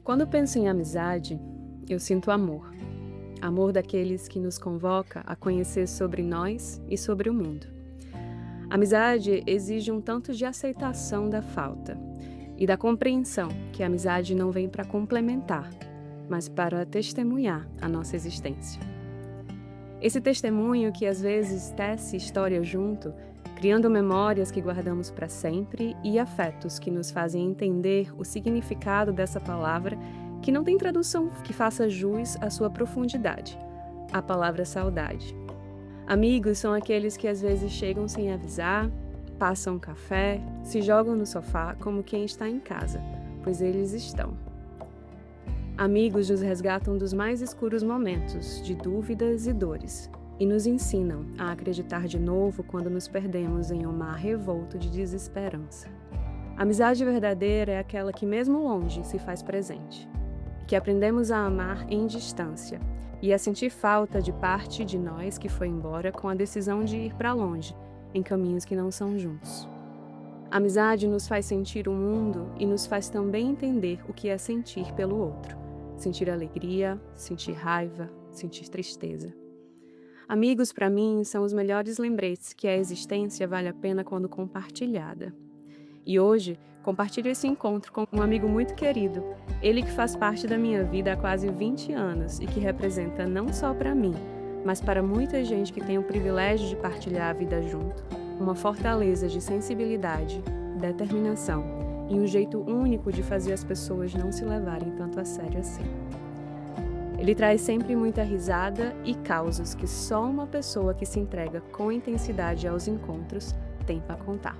Quando penso em amizade, eu sinto amor. Amor daqueles que nos convoca a conhecer sobre nós e sobre o mundo. Amizade exige um tanto de aceitação da falta e da compreensão que a amizade não vem para complementar, mas para testemunhar a nossa existência. Esse testemunho que às vezes tece história junto, criando memórias que guardamos para sempre e afetos que nos fazem entender o significado dessa palavra que não tem tradução que faça jus à sua profundidade, a palavra saudade. Amigos são aqueles que às vezes chegam sem avisar, passam um café, se jogam no sofá como quem está em casa, pois eles estão. Amigos nos resgatam dos mais escuros momentos, de dúvidas e dores, e nos ensinam a acreditar de novo quando nos perdemos em um mar revolto de desesperança. A amizade verdadeira é aquela que, mesmo longe, se faz presente, que aprendemos a amar em distância e a sentir falta de parte de nós que foi embora com a decisão de ir para longe, em caminhos que não são juntos. A amizade nos faz sentir o mundo e nos faz também entender o que é sentir pelo outro. Sentir alegria, sentir raiva, sentir tristeza. Amigos, para mim, são os melhores lembretes que a existência vale a pena quando compartilhada. E hoje, compartilho esse encontro com um amigo muito querido, ele que faz parte da minha vida há quase 20 anos e que representa não só para mim, mas para muita gente que tem o privilégio de partilhar a vida junto, uma fortaleza de sensibilidade, determinação e um jeito único de fazer as pessoas não se levarem tanto a sério assim. Ele traz sempre muita risada e causos que só uma pessoa que se entrega com intensidade aos encontros tem para contar.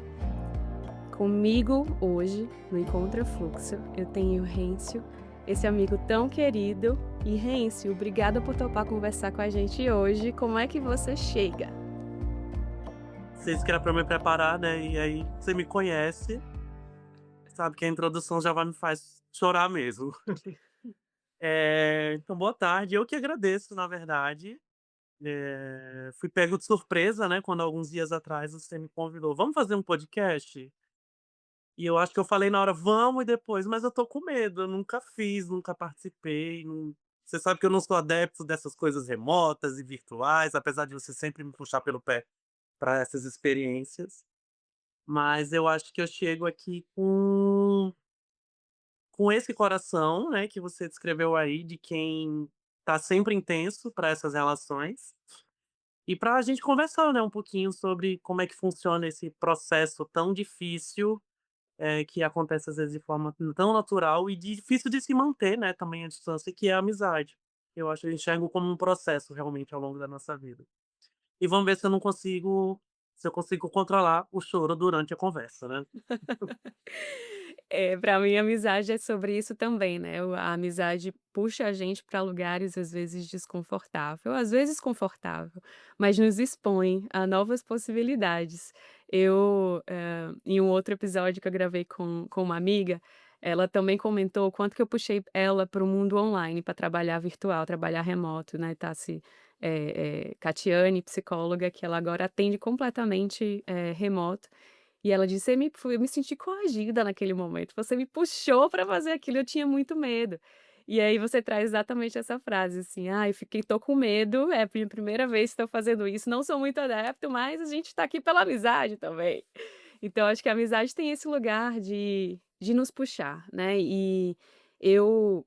Comigo hoje, no Encontra Fluxo, eu tenho o Rêncio, esse amigo tão querido. E Rêncio, obrigada por topar conversar com a gente hoje. Como é que você chega? Você disse que era pra me preparar, né, e aí você me conhece, sabe que a introdução já vai me faz chorar mesmo. Então boa tarde, eu que agradeço na verdade, fui pego de surpresa, né, quando alguns dias atrás você me convidou: "Vamos fazer um podcast?" E eu acho que eu falei na hora: "Vamos", e depois: "Mas eu tô com medo, eu nunca fiz, nunca participei, não". Você sabe que eu não sou adepto dessas coisas remotas e virtuais, apesar de você sempre me puxar pelo pé para essas experiências. Mas eu acho que eu chego aqui com esse coração, né, que você descreveu aí, de quem tá sempre intenso para essas relações, e para a gente conversar, né, um pouquinho sobre como é que funciona esse processo tão difícil, que acontece às vezes de forma tão natural e difícil de se manter, né, também à distância, que é a amizade. Eu enxergo como um processo realmente ao longo da nossa vida. E vamos ver se eu consigo controlar o choro durante a conversa, né. Para mim, a amizade é sobre isso também, né? A amizade puxa a gente para lugares às vezes desconfortável, às vezes confortável, mas nos expõe a novas possibilidades. Em um outro episódio que eu gravei com uma amiga, ela também comentou o quanto que eu puxei ela para o mundo online, para trabalhar virtual, trabalhar remoto, né? Catiane, psicóloga, que ela agora atende completamente remoto. E ela disse: Eu me senti coagida naquele momento, você me puxou para fazer aquilo, eu tinha muito medo". E aí você traz exatamente essa frase, assim: "Ah, eu fiquei tô com medo, é a minha primeira vez que estou fazendo isso, não sou muito adepto, mas a gente está aqui pela amizade também". Então acho que a amizade tem esse lugar de nos puxar, né, e eu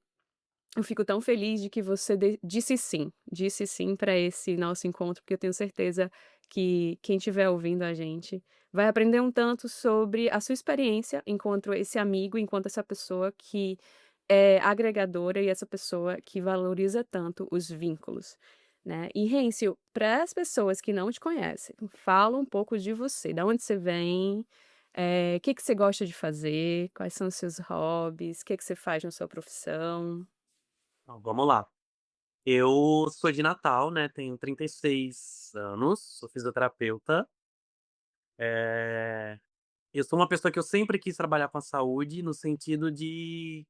eu fico tão feliz de que você disse sim para esse nosso encontro, porque eu tenho certeza que quem estiver ouvindo a gente vai aprender um tanto sobre a sua experiência enquanto esse amigo, enquanto essa pessoa que é agregadora e essa pessoa que valoriza tanto os vínculos, né. E Rêncio, para as pessoas que não te conhecem, fala um pouco de você, da onde você vem, que você gosta de fazer, quais são os seus hobbies, o que você faz na sua profissão? Então vamos lá. Eu sou de Natal, né, tenho 36 anos, sou fisioterapeuta. Eh, eu sou uma pessoa que eu sempre quis trabalhar com a saúde, no sentido de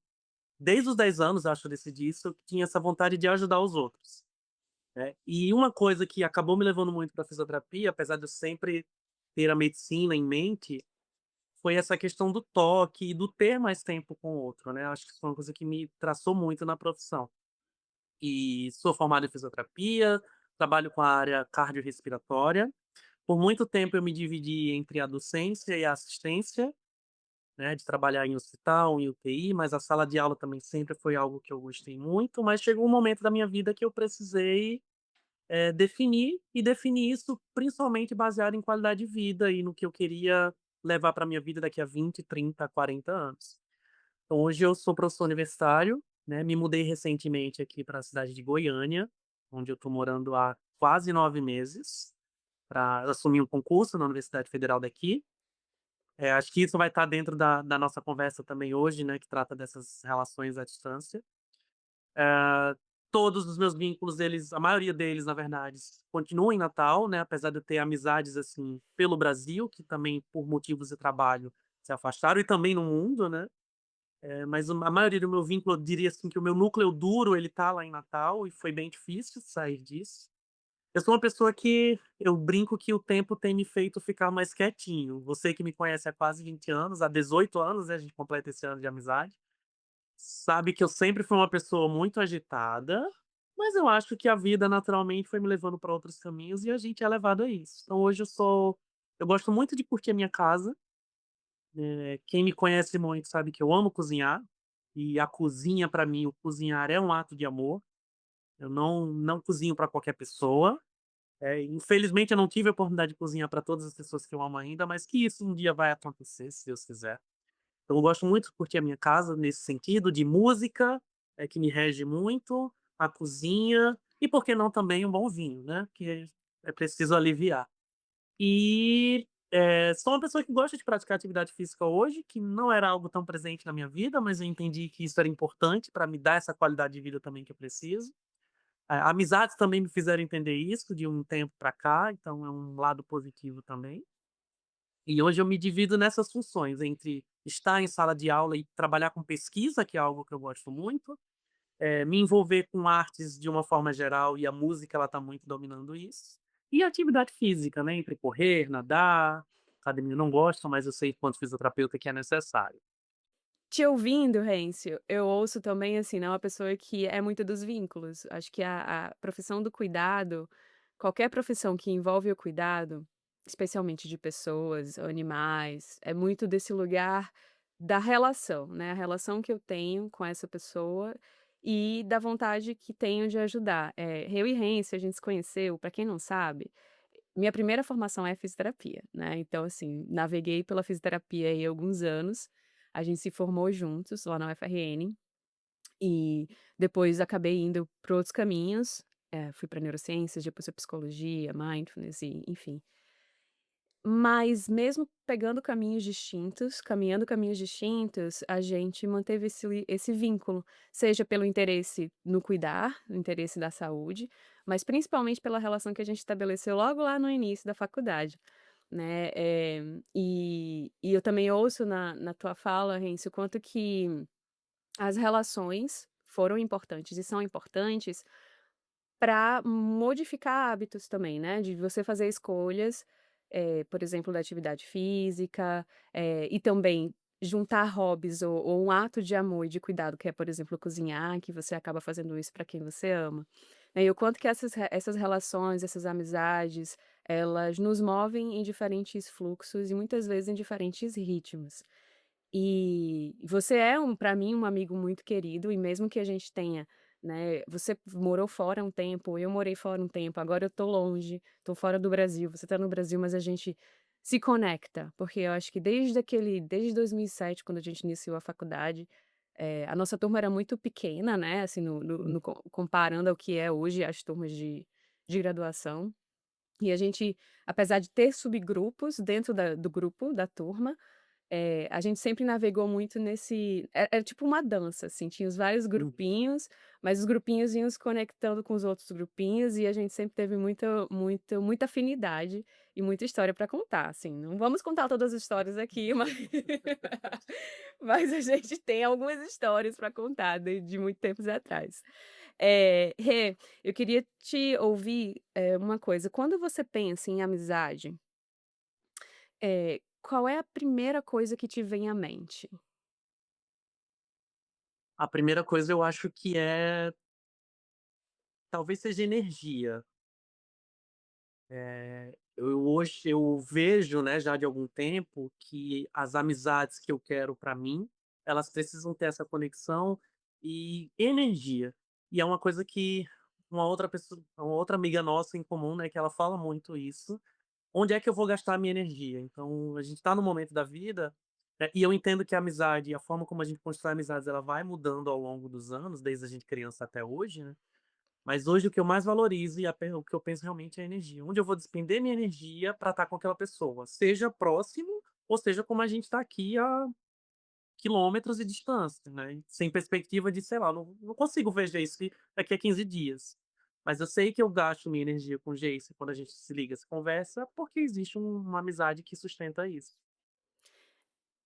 desde os 10 anos, acho, eu decidi isso, eu tinha essa vontade de ajudar os outros, né. E uma coisa que acabou me levando muito pra fisioterapia, apesar de eu sempre ter a medicina em mente, foi essa questão do toque e do ter mais tempo com o outro, né, acho que isso foi uma coisa que me traçou muito na profissão. E sou formado em fisioterapia, trabalho com a área cardiorrespiratória. Por muito tempo eu me dividi entre a docência e a assistência, né, de trabalhar em hospital, em UTI, mas a sala de aula também sempre foi algo que eu gostei muito, mas chegou um momento da minha vida que eu precisei, definir, e definir isso principalmente baseado em qualidade de vida e no que eu queria levar para minha vida daqui a 20, 30, 40 anos. Então hoje eu sou professor universitário, né, me mudei recentemente aqui para a cidade de Goiânia, onde eu estou morando há quase 9 meses, para assumir um concurso na Universidade Federal daqui. Acho que isso vai estar dentro da nossa conversa também hoje, né, que trata dessas relações à distância. Eh, Todos os meus vínculos, eles a maioria deles, na verdade, continuam em Natal, né, apesar de eu ter amizades, assim, pelo Brasil, que também por motivos de trabalho se afastaram, e também no mundo, né. Mas a maioria do meu vínculo, eu diria, assim, que o meu núcleo duro, ele tá lá em Natal, e foi bem difícil sair disso. Eu sou uma pessoa que eu brinco que o tempo tem me feito ficar mais quietinho. Você que me conhece há quase 20 anos, há 18 anos, né, a gente completa esse ano de amizade, sabe que eu sempre fui uma pessoa muito agitada, mas eu acho que a vida naturalmente foi me levando para outros caminhos e a gente é levado a isso. Então hoje eu gosto muito de curtir a minha casa, quem me conhece muito sabe que eu amo cozinhar, e a cozinha para mim, o cozinhar é um ato de amor. Eu não cozinho para qualquer pessoa. Infelizmente eu não tive a oportunidade de cozinhar para todas as pessoas que eu amo ainda, mas que isso um dia vai acontecer, se Deus quiser. Então eu gosto muito de curtir a minha casa nesse sentido de música, que me rege muito, a cozinha e, por que não, também um bom vinho, né, que é preciso aliviar. E, sou uma pessoa que gosta de praticar atividade física hoje, que não era algo tão presente na minha vida, mas eu entendi que isso era importante para me dar essa qualidade de vida também que eu preciso. Amizades também me fizeram entender isso de um tempo para cá, então é um lado positivo também. E hoje eu me divido nessas funções, entre estar em sala de aula e trabalhar com pesquisa, que é algo que eu gosto muito, me envolver com artes de uma forma geral, e a música ela está muito dominando isso, e atividade física, né, entre correr, nadar, academia eu não gosto, mas eu sei enquanto fisioterapeuta que é necessário. Te ouvindo, Rencio, eu ouço também, assim, né, uma pessoa que é muito dos vínculos. Acho que a profissão do cuidado, qualquer profissão que envolve o cuidado, especialmente de pessoas, animais, é muito desse lugar da relação, né, a relação que eu tenho com essa pessoa e da vontade que tenho de ajudar. Eu e Rencio, a gente se conheceu, para quem não sabe, minha primeira formação é fisioterapia, né, então assim, naveguei pela fisioterapia aí alguns anos, a gente se formou juntos lá na UFRN, e depois acabei indo para outros caminhos, fui para neurociências, depois pra psicologia, mindfulness e enfim. Mas mesmo pegando caminhos distintos, caminhando caminhos distintos, a gente manteve esse vínculo, seja pelo interesse no cuidar, no interesse da saúde, mas principalmente pela relação que a gente estabeleceu logo lá no início da faculdade, né, e eu também ouço na tua fala, Renzo, o quanto que as relações foram importantes e são importantes para modificar hábitos também, né, de você fazer escolhas, por exemplo, da atividade física, e também juntar hobbies ou um ato de amor e de cuidado, que é, por exemplo, cozinhar, que você acaba fazendo isso para quem você ama. E o quanto que essas relações, essas amizades, elas nos movem em diferentes fluxos e muitas vezes em diferentes ritmos. E você é para mim um amigo muito querido e mesmo que a gente tenha, né, você morou fora um tempo, eu morei fora um tempo, agora eu tô longe, tô fora do Brasil, você tá no Brasil, mas a gente se conecta, porque eu acho que desde 2007, quando a gente iniciou a faculdade, a nossa turma era muito pequena, né, assim, no comparando ao que é hoje as turmas de graduação, e a gente, apesar de ter subgrupos dentro do grupo, da turma, a gente sempre navegou muito era tipo uma dança, assim, tinha os vários Uhum. grupinhos, mas os grupinhos iam se conectando com os outros grupinhos e a gente sempre teve muita afinidade e muita história para contar, assim, não vamos contar todas as histórias aqui, mas mas a gente tem algumas histórias para contar de muito tempos atrás. Rê, eu queria te ouvir, uma coisa, quando você pensa em amizade qual é a primeira coisa que te vem à mente? A primeira coisa eu acho que talvez seja energia. Eu hoje eu vejo, né, já de algum tempo, que as amizades que eu quero pra mim, elas precisam ter essa conexão e energia. E é uma coisa que uma outra amiga nossa em comum, né, que ela fala muito isso: "Onde é que eu vou gastar a minha energia?". Então a gente tá num momento da vida, e eu entendo que a amizade, a forma como a gente constrói amizades, ela vai mudando ao longo dos anos, desde a gente criança até hoje, né. Mas hoje o que eu mais valorizo e o que eu penso realmente é a energia. Onde eu vou despender minha energia para estar com aquela pessoa, seja próximo ou seja como a gente está aqui a quilômetros de distância, né, sem perspectiva de, sei lá, não consigo ver Jace daqui a 15 dias. Mas eu sei que eu gasto minha energia com o Jace quando a gente se liga, se conversa, porque existe uma amizade que sustenta isso.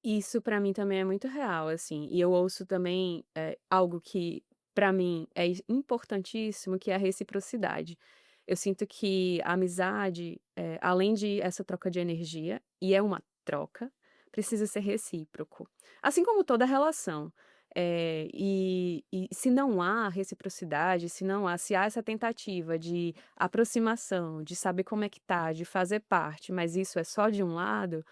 Isso pra mim também é muito real, assim, e eu ouço também, algo que pra mim é importantíssimo, que é a reciprocidade. Eu sinto que a amizade, além de essa troca de energia, e é uma troca, precisa ser recíproco. Assim como toda relação. E se não há reciprocidade, se há essa tentativa de aproximação, de saber como é que tá, de fazer parte, mas isso é só de um lado,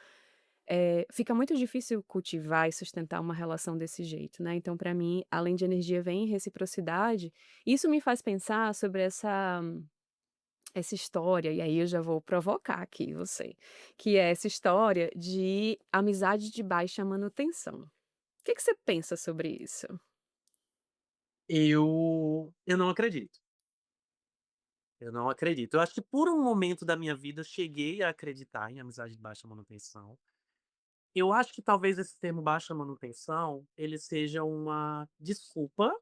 fica muito difícil cultivar e sustentar uma relação desse jeito, né. Então para mim, além de energia vem reciprocidade. Isso me faz pensar sobre essa história, e aí eu já vou provocar aqui você, que é essa história de amizade de baixa manutenção. O que que você pensa sobre isso? Eu não acredito, eu não acredito. Eu acho que por um momento da minha vida eu cheguei a acreditar em amizade de baixa manutenção. Eu acho que talvez esse termo baixa manutenção, ele seja uma desculpa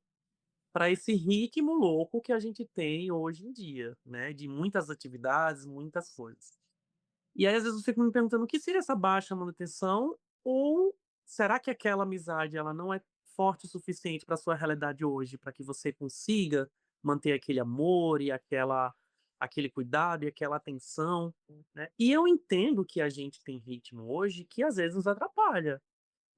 para esse ritmo louco que a gente tem hoje em dia, né, de muitas atividades, muitas coisas. E aí, às vezes, eu fico me perguntando o que seria essa baixa manutenção, ou será que aquela amizade ela não é forte o suficiente para sua realidade hoje, para que você consiga manter aquele amor e aquele cuidado e aquela atenção, né. E eu entendo que a gente tem ritmo hoje que às vezes nos atrapalha.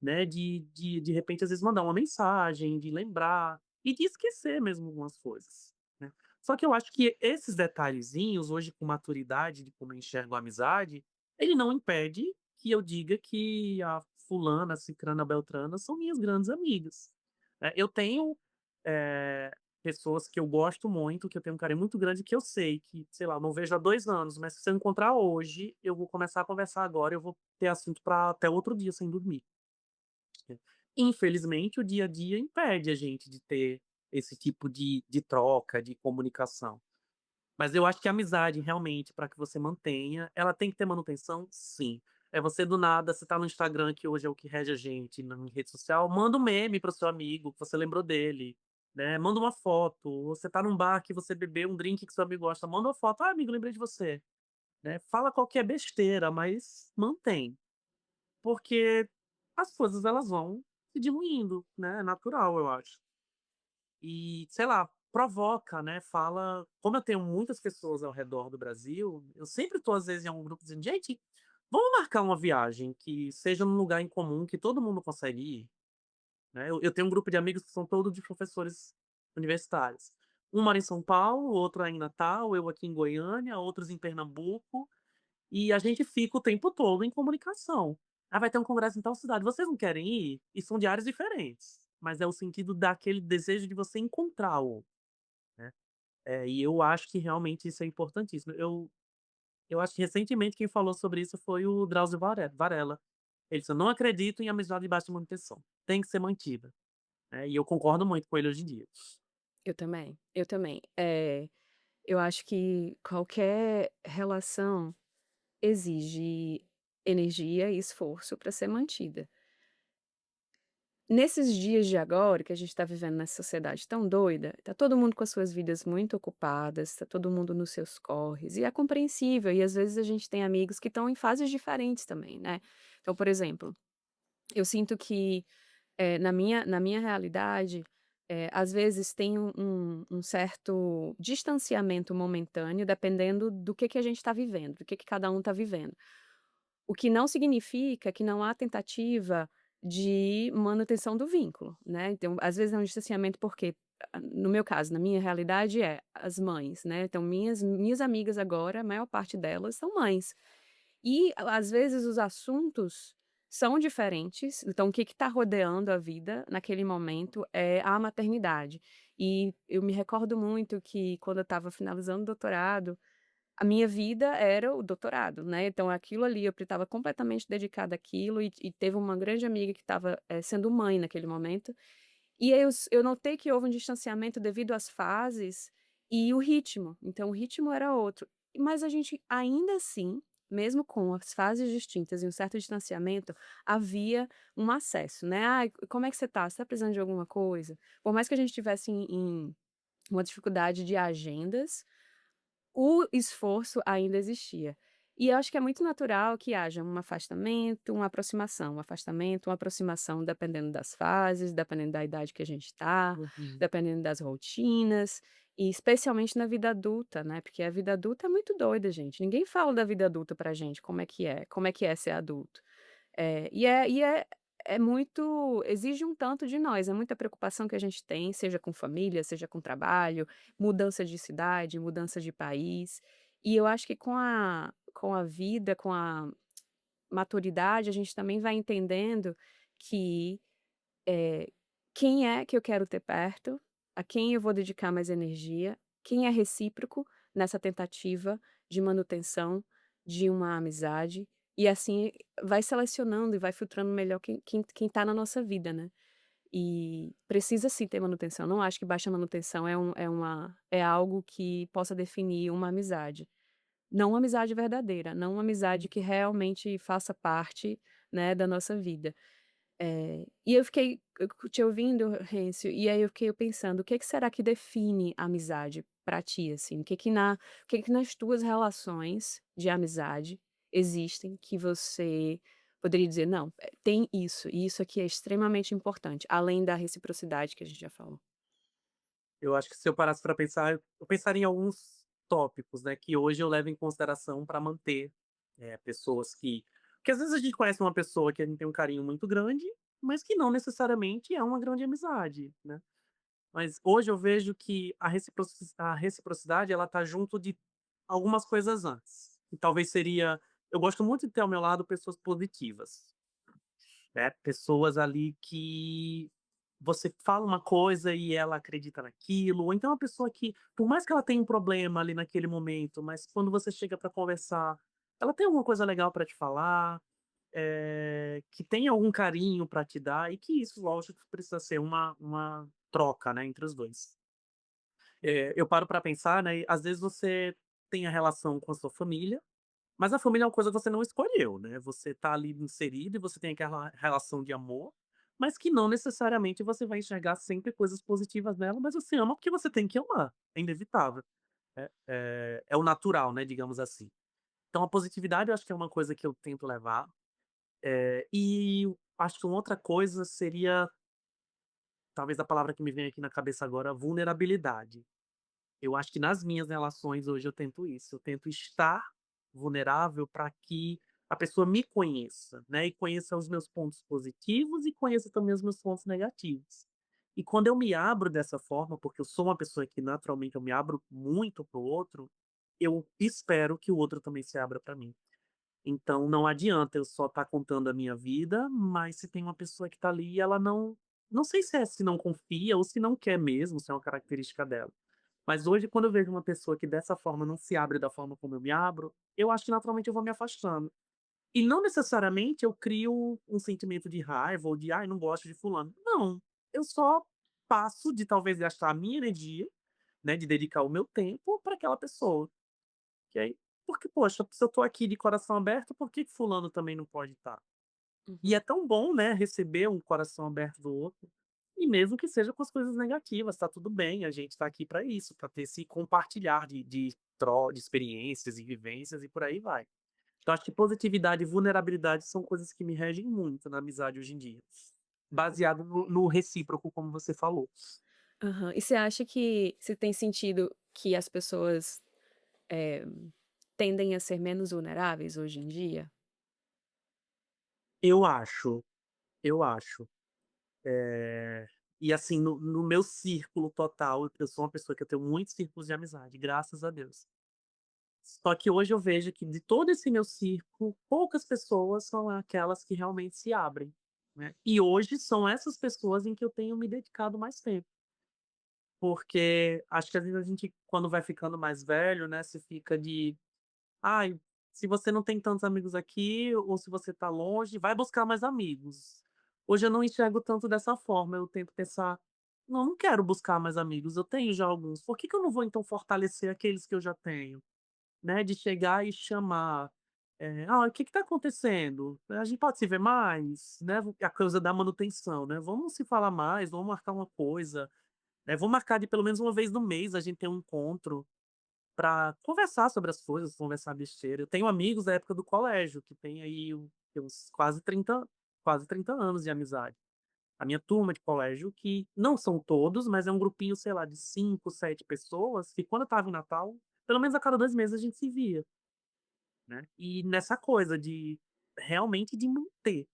Né, de repente, às vezes, mandar uma mensagem, de lembrar e de esquecer mesmo algumas coisas, né. Só que eu acho que esses detalhezinhos, hoje com maturidade de como eu enxergo a amizade, ele não impede que eu diga que a fulana, cicrana, beltrana são minhas grandes amigas, né. Eu tenho, eh, pessoas que eu gosto muito, que eu tenho um carinho muito grande, que eu sei que, sei lá, eu não vejo há 2 anos, mas se eu encontrar hoje, eu vou começar a conversar agora, eu vou ter assunto para até outro dia sem dormir. Infelizmente, o dia a dia impede a gente de ter esse tipo de troca, de comunicação. Mas eu acho que a amizade, realmente, para que você mantenha, ela tem que ter manutenção, sim. É você do nada, você tá no Instagram, que hoje é o que rege a gente na rede social, manda um meme para o seu amigo, que você lembrou dele, né, manda uma foto. Você tá num bar que você bebeu um drink que seu amigo gosta, manda uma foto: "Ah, amigo, lembrei de você", né. Fala qualquer besteira, mas mantém. Porque as coisas elas vão se diluindo, né, é natural, eu acho. E, sei lá, provoca, né, fala como eu tenho muitas pessoas ao redor do Brasil, eu sempre tô às vezes em algum grupo dizendo: "Gente, vamos marcar uma viagem que seja num lugar em comum que todo mundo consegue ir", né. Eu tenho um grupo de amigos que são todos de professores universitários. Um mora em São Paulo, o outro aí em Natal, eu aqui em Goiânia, outros em Pernambuco. E a gente fica o tempo todo em comunicação. "Ah, vai ter um congresso em tal cidade, vocês não querem ir?" E são de áreas diferentes, mas é o sentido daquele desejo de você encontrar o né. E eu acho que realmente isso é importantíssimo. Eu acho que recentemente quem falou sobre isso foi o Drauzio Varela. Ele disse: "Eu não acredito em amizade de baixa manutenção, tem que ser mantida", né, e eu concordo muito com ele hoje em dia. Eu também, eu também. Eu acho que qualquer relação exige energia e esforço para ser mantida. Nesses dias de agora, que a gente está vivendo nessa sociedade tão doida, tá todo mundo com as suas vidas muito ocupadas, tá todo mundo nos seus corres, e é compreensível, e às vezes a gente tem amigos que estão em fases diferentes também, né. Então, por exemplo, eu sinto que, na minha realidade, às vezes tem um certo distanciamento momentâneo, dependendo do que a gente está vivendo, do que cada um está vivendo. O que não significa que não há tentativa de manutenção do vínculo, né. Então, às vezes é um distanciamento porque, no meu caso, na minha realidade é as mães, né, então minhas amigas agora, a maior parte delas são mães. E às vezes os assuntos são diferentes, então o que está rodeando a vida naquele momento é a maternidade. E eu me recordo muito que quando eu estava finalizando o doutorado, a minha vida era o doutorado, né, então aquilo ali eu estava completamente dedicada àquilo e teve uma grande amiga que estava, sendo mãe naquele momento, e aí eu notei que houve um distanciamento devido às fases e o ritmo, então o ritmo era outro. Mas a gente ainda assim, mesmo com as fases distintas e um certo distanciamento, havia um acesso, né, "Ai, como é que você tá? Você tá precisando de alguma coisa?". Por mais que a gente tivesse em uma dificuldade de agendas, o esforço ainda existia. E eu acho que é muito natural que haja um afastamento, uma aproximação, um afastamento, uma aproximação, dependendo das fases, dependendo da idade que a gente está, Uhum. dependendo das rotinas, e especialmente na vida adulta, né, porque a vida adulta é muito doida, gente. Ninguém fala da vida adulta pra gente, como é que é ser adulto. É muito exige um tanto de nós, é muita preocupação que a gente tem, seja com família, seja com trabalho, mudança de cidade, mudança de país. E eu acho que com a vida, com a maturidade, a gente também vai entendendo que, quem é que eu quero ter perto, a quem eu vou dedicar mais energia, quem é recíproco nessa tentativa de manutenção de uma amizade, e assim vai selecionando e vai filtrando melhor quem tá na nossa vida, né. E precisa sim ter manutenção, não acho que baixa manutenção é algo que possa definir uma amizade. Não uma amizade verdadeira, não uma amizade que realmente faça parte, né, da nossa vida. E eu fiquei te ouvindo, Rencio, e aí eu fiquei pensando, o que que será que define a amizade pra ti, assim? O que que nas tuas relações de amizade existem que você poderia dizer: "Não, tem isso, e isso aqui é extremamente importante", além da reciprocidade que a gente já falou? Eu acho que se eu parasse para pensar, eu pensaria em alguns tópicos, né, que hoje eu levo em consideração para manter, pessoas que às vezes a gente conhece uma pessoa que a gente tem um carinho muito grande, mas que não necessariamente é uma grande amizade, né. Mas hoje eu vejo que a reciprocidade ela tá junto de algumas coisas antes. E talvez seria eu gosto muito de ter ao meu lado pessoas positivas, né, pessoas ali que você fala uma coisa e ela acredita naquilo, ou então uma pessoa que, por mais que ela tenha um problema ali naquele momento, mas quando você chega para conversar, ela tem alguma coisa legal para te falar, que tem algum carinho para te dar e que isso, lógico, precisa ser uma troca, né, entre os 2. Eu paro para pensar, né, e às vezes você tem a relação com a sua família, mas a família é uma coisa que você não escolheu, né, você tá ali inserido e você tem aquela relação de amor, mas que não necessariamente você vai enxergar sempre coisas positivas nela, mas você ama porque você tem que amar, é inevitável. É o natural, né, digamos assim. Então a positividade eu acho que é uma coisa que eu tento levar, e acho que uma outra coisa seria, talvez a palavra que me vem aqui na cabeça agora, vulnerabilidade. Eu acho que nas minhas relações hoje eu tento isso, eu tento estar vulnerável para que a pessoa me conheça, né, e conheça os meus pontos positivos e conheça também os meus pontos negativos. E quando eu me abro dessa forma, porque eu sou uma pessoa que naturalmente eu me abro muito para o outro, eu espero que o outro também se abra para mim. Então não adianta eu só estar contando a minha vida, mas se tem uma pessoa que está ali e ela não sei se é se não confia ou se não quer mesmo, se é uma característica dela. Mas hoje quando eu vejo uma pessoa que dessa forma não se abre da forma como eu me abro, eu acho que naturalmente eu vou me afastando. E não necessariamente eu crio um sentimento de raiva ou de: "Ai, não gosto de fulano". Não, eu só passo de talvez gastar a minha energia, né, de dedicar o meu tempo para aquela pessoa. Que aí porque, poxa, se eu tô aqui de coração aberto, por que que fulano também não pode estar? E Uhum. é tão bom, né, receber um coração aberto do outro, e mesmo que seja com as coisas negativas, tá tudo bem, a gente tá aqui para isso, para ter esse compartilhar de experiências e vivências e por aí vai. Então acho que positividade e vulnerabilidade são coisas que me regem muito na amizade hoje em dia, baseado no recíproco, como você falou. Aham. E você acha que você tem sentido que as pessoas, eh, tendem a ser menos vulneráveis hoje em dia? Eu acho, eu acho. Eh, e assim, no meu círculo total, eu sou uma pessoa que eu tenho muitos círculos de amizade, graças a Deus. Só que hoje eu vejo que de todo esse meu círculo, poucas pessoas são aquelas que realmente se abrem, né. E hoje são essas pessoas em que eu tenho me dedicado mais tempo, porque acho que às vezes a gente quando vai ficando mais velho, né, se fica de: "Ai, se você não tem tantos amigos aqui ou se você tá longe, vai buscar mais amigos". Hoje eu não enxergo tanto dessa forma, eu tento pensar: "Não, não quero buscar mais amigos, eu tenho já alguns, por que que eu não vou então fortalecer aqueles que eu já tenho?". Né, de chegar e chamar, "Ah, o que que tá acontecendo? A gente pode se ver mais?", né, a coisa da manutenção, né, "Vamos se falar mais, vamos marcar uma coisa, né, vamos marcar de pelo menos uma vez no mês a gente ter um encontro pra conversar sobre as coisas, conversar besteira". Eu tenho amigos da época do colégio que tem aí uns quase 30 anos de amizade. A minha turma de colégio que não são todos, mas é um grupinho, sei lá, de 5, 7 pessoas que quando estava em Natal, pelo menos a cada 2 meses a gente se via. Né, e nessa coisa de realmente de manter.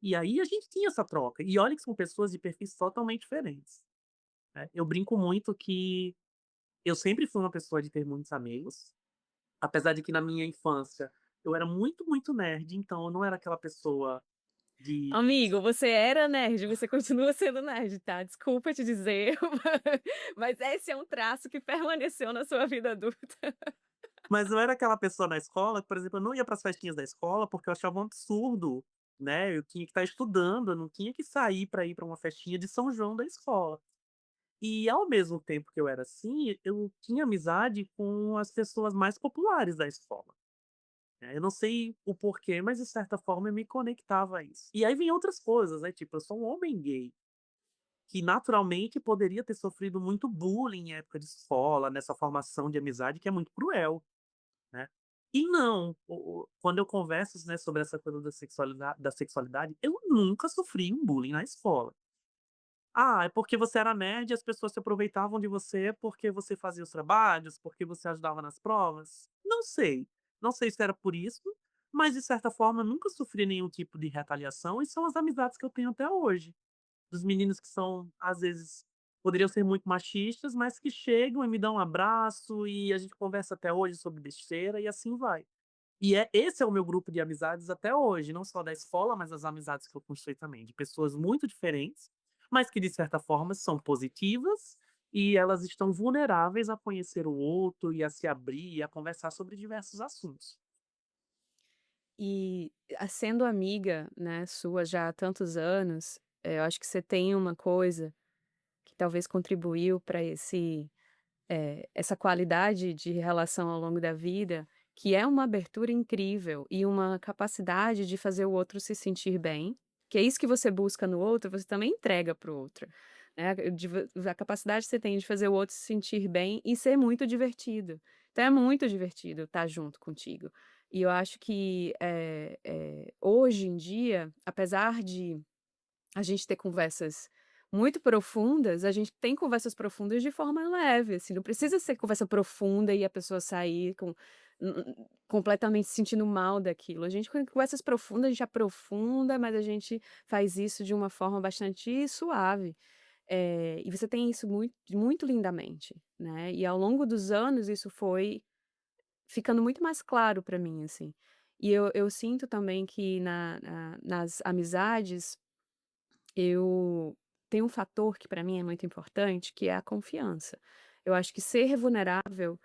E aí a gente tinha essa troca, e olha que são pessoas de perfis totalmente diferentes, né. Eu brinco muito que eu sempre fui uma pessoa de ter muitos amigos, apesar de que na minha infância eu era muito, muito nerd, então eu não era aquela pessoa de Amigo, você era nerd, você continua sendo nerd, tá? Desculpa te dizer, mas esse é um traço que permaneceu na sua vida adulta. mas eu era aquela pessoa na escola que, por exemplo, eu não ia para as festinhas da escola, porque eu achava um absurdo, né, eu tinha que estar estudando, eu não tinha que sair para ir para uma festinha de São João da escola. E ao mesmo tempo que eu era assim, eu tinha amizade com as pessoas mais populares da escola, né. Eu não sei o porquê, mas de certa forma eu me conectava a isso. E aí vem outras coisas, né, tipo, eu sou um homem gay, que naturalmente poderia ter sofrido muito bullying em época de escola, nessa formação de amizade que é muito cruel, né. E não, quando eu converso, né, sobre essa coisa da sexualidade, eu nunca sofri um bullying na escola. Ah, é porque você era nerd e as pessoas se aproveitavam de você porque você fazia os trabalhos, porque você ajudava nas provas? Não sei. Não sei se era por isso, mas de certa forma eu nunca sofri nenhum tipo de retaliação e são as amizades que eu tenho até hoje. Dos meninos que são, às vezes, poderiam ser muito machistas, mas que chegam e me dão um abraço e a gente conversa até hoje sobre besteira e assim vai. E esse é o meu grupo de amizades até hoje, não só da escola, mas as amizades que eu construí também, de pessoas muito diferentes, mas que de certa forma são positivas e elas estão vulneráveis a conhecer o outro e a se abrir e a conversar sobre diversos assuntos. E, sendo amiga, né, sua já há tantos anos, eu acho que você tem uma coisa que talvez contribuiu para essa qualidade de relação ao longo da vida, que é uma abertura incrível e uma capacidade de fazer o outro se sentir bem, que é isso que você busca no outro, você também entrega para o outro, né, a capacidade que você tem de fazer o outro se sentir bem e ser muito divertido. Então é muito divertido estar junto contigo. E eu acho que, hoje em dia, apesar de a gente ter conversas muito profundas, a gente tem conversas profundas de forma leve, assim, não precisa ser conversa profunda e a pessoa sair completamente se sentindo mal daquilo. A gente com conversas profundas, a gente aprofunda, mas a gente faz isso de uma forma bastante suave. E você tem isso muito muito lindamente, né, e ao longo dos anos isso foi ficando muito mais claro para mim, assim. E eu sinto também que nas amizades eu tenho um fator que para mim é muito importante, que é a confiança. Eu acho que ser vulnerável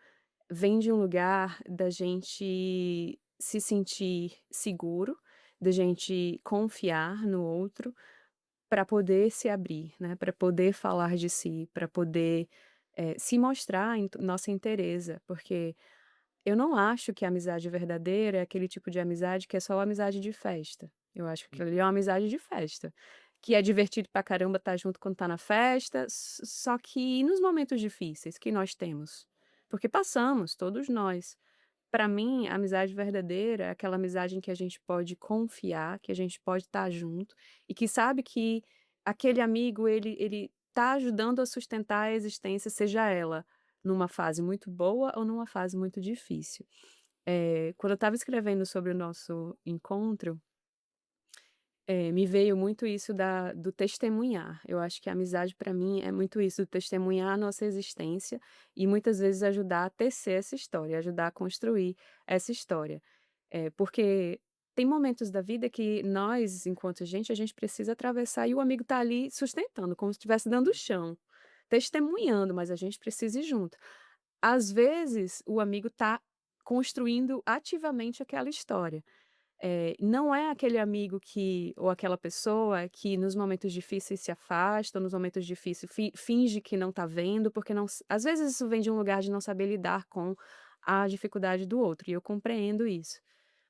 vem de um lugar da gente se sentir seguro, da gente confiar no outro para poder se abrir, né, para poder falar de si, para poder, se mostrar nossa inteireza, porque eu não acho que a amizade verdadeira é aquele tipo de amizade que é só amizade de festa. Eu acho que ali é uma amizade de festa, que é divertido pra caramba estar junto quando tá na festa, só que e nos momentos difíceis que nós temos? Porque passamos, todos nós. Pra mim, a amizade verdadeira é aquela amizade em que a gente pode confiar, que a gente pode estar junto e que sabe que aquele amigo ele tá ajudando a sustentar a existência, seja ela numa fase muito boa ou numa fase muito difícil. Quando eu estava escrevendo sobre o nosso encontro, Me veio muito isso do testemunhar. Eu acho que a amizade para mim é muito isso, do testemunhar a nossa existência e muitas vezes ajudar a tecer essa história, ajudar a construir essa história. Porque tem momentos da vida que nós, enquanto gente, a gente precisa atravessar e o amigo tá ali sustentando, como se estivesse dando chão, testemunhando, mas a gente precisa ir junto. Às vezes, o amigo tá construindo ativamente aquela história. Não é aquele amigo que ou aquela pessoa que nos momentos difíceis se afasta, ou nos momentos difíceis finge que não tá vendo, porque não s às vezes isso vem de um lugar de não saber lidar com a dificuldade do outro, e eu compreendo isso.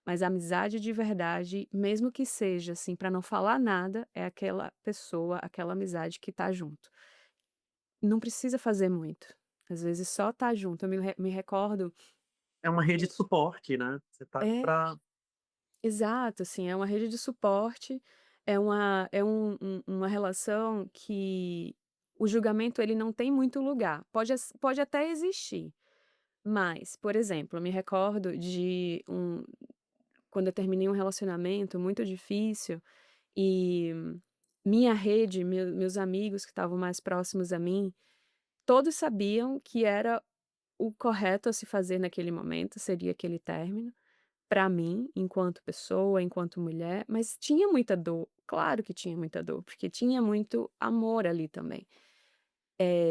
Mas a amizade de verdade, mesmo que seja, assim, pra não falar nada, é aquela pessoa, aquela amizade que tá junto. Não precisa fazer muito, às vezes só tá junto. Eu me recordo. É uma rede de suporte, né, você tá ali É. pra Exato, assim, é uma rede de suporte, é uma relação que o julgamento ele não tem muito lugar, pode até existir, mas, por exemplo, eu me recordo de quando eu terminei um relacionamento muito difícil e minha rede, meus amigos que estavam mais próximos a mim, todos sabiam que era o correto a se fazer naquele momento, seria aquele término. Pra mim, enquanto pessoa, enquanto mulher, mas tinha muita dor, claro que tinha muita dor, porque tinha muito amor ali também.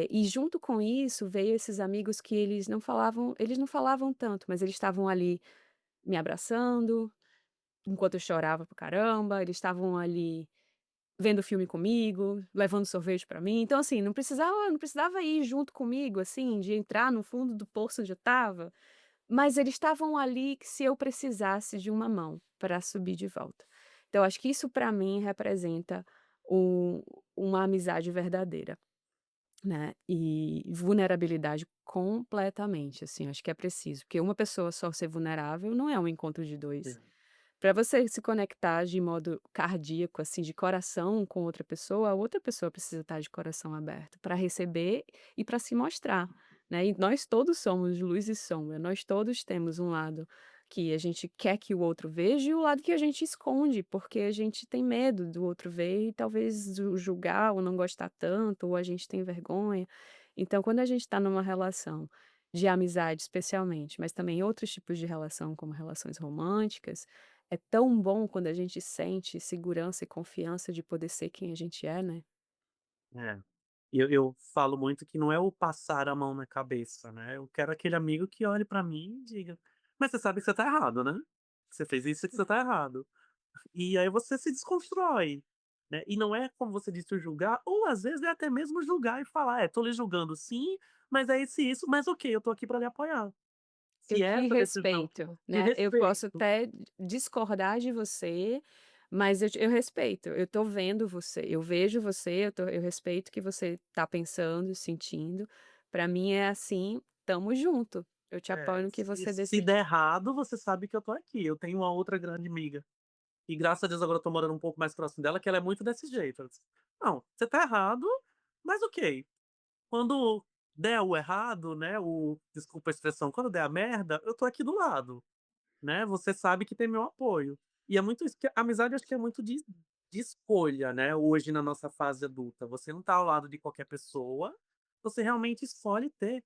E junto com isso veio esses amigos que eles não falavam tanto, mas eles estavam ali me abraçando, enquanto eu chorava pra caramba, eles estavam ali vendo filme comigo, levando sorvete pra mim, então assim, não precisava ir junto comigo, assim, de entrar no fundo do poço onde eu estava, mas eles estavam ali que se eu precisasse de uma mão para subir de volta. Então acho que isso para mim representa um uma amizade verdadeira, né, e vulnerabilidade completamente, assim, acho que é preciso, porque uma pessoa só ser vulnerável não é um encontro de 2. Para você se conectar de modo cardíaco, assim, de coração com outra pessoa precisa estar de coração aberto para receber e para se mostrar, né. E nós todos somos luz e sombra, nós todos temos um lado que a gente quer que o outro veja e o lado que a gente esconde, porque a gente tem medo do outro ver e talvez julgar ou não gostar tanto, ou a gente tem vergonha. Então quando a gente está numa relação de amizade especialmente, mas também outros tipos de relação, como relações românticas, é tão bom quando a gente sente segurança e confiança de poder ser quem a gente é, né. É. Eu falo muito que não é o passar a mão na cabeça, né, eu quero aquele amigo que olhe pra mim e diga: "Mas você sabe que você tá errado, né? Você fez isso que você tá errado". E aí você se desconstrói, né, e não é como você disse, o julgar, ou às vezes é até mesmo julgar e falar: "É, tô lhe julgando sim, mas é isso e isso, mas ok, eu tô aqui pra lhe apoiar". Eu Se te essa decisão respeito, de né, eu posso respeito, até discordar de você, mas eu respeito, eu tô vendo você, eu vejo você, eu respeito o que você tá pensando, sentindo, pra mim é assim, tamo junto, eu te apoio no que se você se der decidir. errado, você sabe que eu tô aqui. Eu tenho uma outra grande amiga, e graças a Deus agora eu tô morando um pouco mais próximo dela, que ela é muito desse jeito, ela diz: "Não, você tá errado, mas ok, quando der o errado, né, o desculpa a expressão, quando der a merda, eu tô aqui do lado". Né, você sabe que tem meu apoio. E é muito isso que a amizade acho que é muito de escolha, né, hoje na nossa fase adulta, você não tá ao lado de qualquer pessoa, você realmente escolhe ter.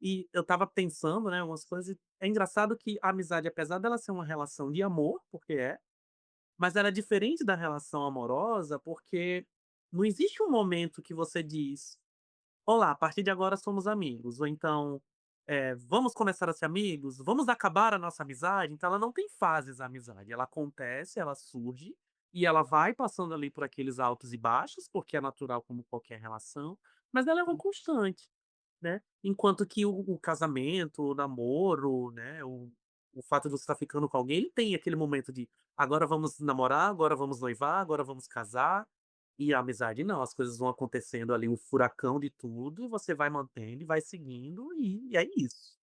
E eu estava pensando, né, umas coisas, é engraçado que a amizade, apesar dela ser uma relação de amor, porque é, mas ela é diferente da relação amorosa, porque não existe um momento que você diz: "Olá, a partir de agora somos amigos", ou então, "Vamos começar a ser amigos? Vamos acabar a nossa amizade?". Então ela não tem fases a amizade, ela acontece, ela surge, e ela vai passando ali por aqueles altos e baixos, porque é natural como qualquer relação, mas ela é uma constante, né. Enquanto que o casamento, o namoro, né, o fato de você estar ficando com alguém, ele tem aquele momento de: "Agora vamos namorar, agora vamos noivar, agora vamos casar". E a amizade não, as coisas vão acontecendo ali, um furacão de tudo, e você vai mantendo e vai seguindo, e é isso.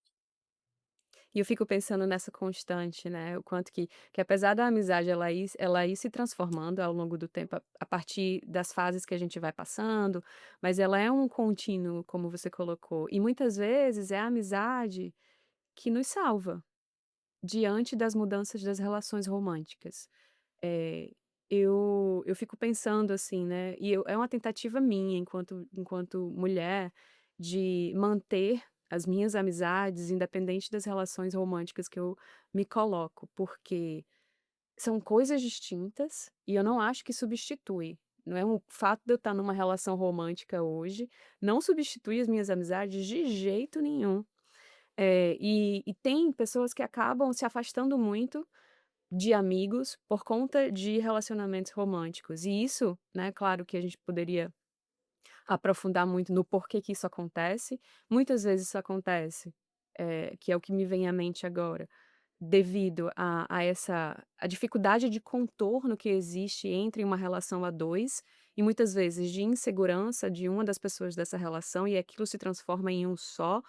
E eu fico pensando nessa constante, né, o quanto que apesar da amizade ela ir se transformando ao longo do tempo, a partir das fases que a gente vai passando, mas ela é um contínuo, como você colocou, e muitas vezes é a amizade que nos salva, diante das mudanças das relações românticas. Eh eu fico pensando assim, né, e é uma tentativa minha enquanto mulher, de manter as minhas amizades independente das relações românticas que eu me coloco, porque são coisas distintas e eu não acho que substitui. Não é um fato de eu estar numa relação romântica hoje, não substitui as minhas amizades de jeito nenhum. E tem pessoas que acabam se afastando muito de amigos por conta de relacionamentos românticos. E isso, né, claro que a gente poderia aprofundar muito no porquê que isso acontece. Muitas vezes isso acontece, que é o que me vem à mente agora, devido a essa a dificuldade de contorno que existe entre uma relação a 2 e muitas vezes de insegurança de uma das pessoas dessa relação e aquilo se transforma em um só,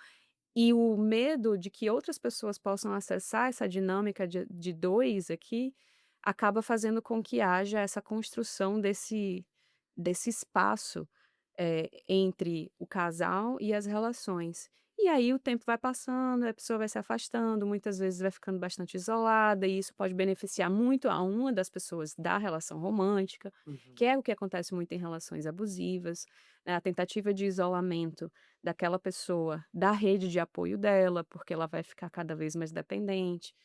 e o medo de que outras pessoas possam acessar essa dinâmica de 2 aqui, acaba fazendo com que haja essa construção desse espaço, entre o casal e as relações. E aí o tempo vai passando, a pessoa vai se afastando, muitas vezes vai ficando bastante isolada, e isso pode beneficiar muito a uma das pessoas da relação romântica, Uhum. que é o que acontece muito em relações abusivas, né, a tentativa de isolamento daquela pessoa da rede de apoio dela, porque ela vai ficar cada vez mais dependente.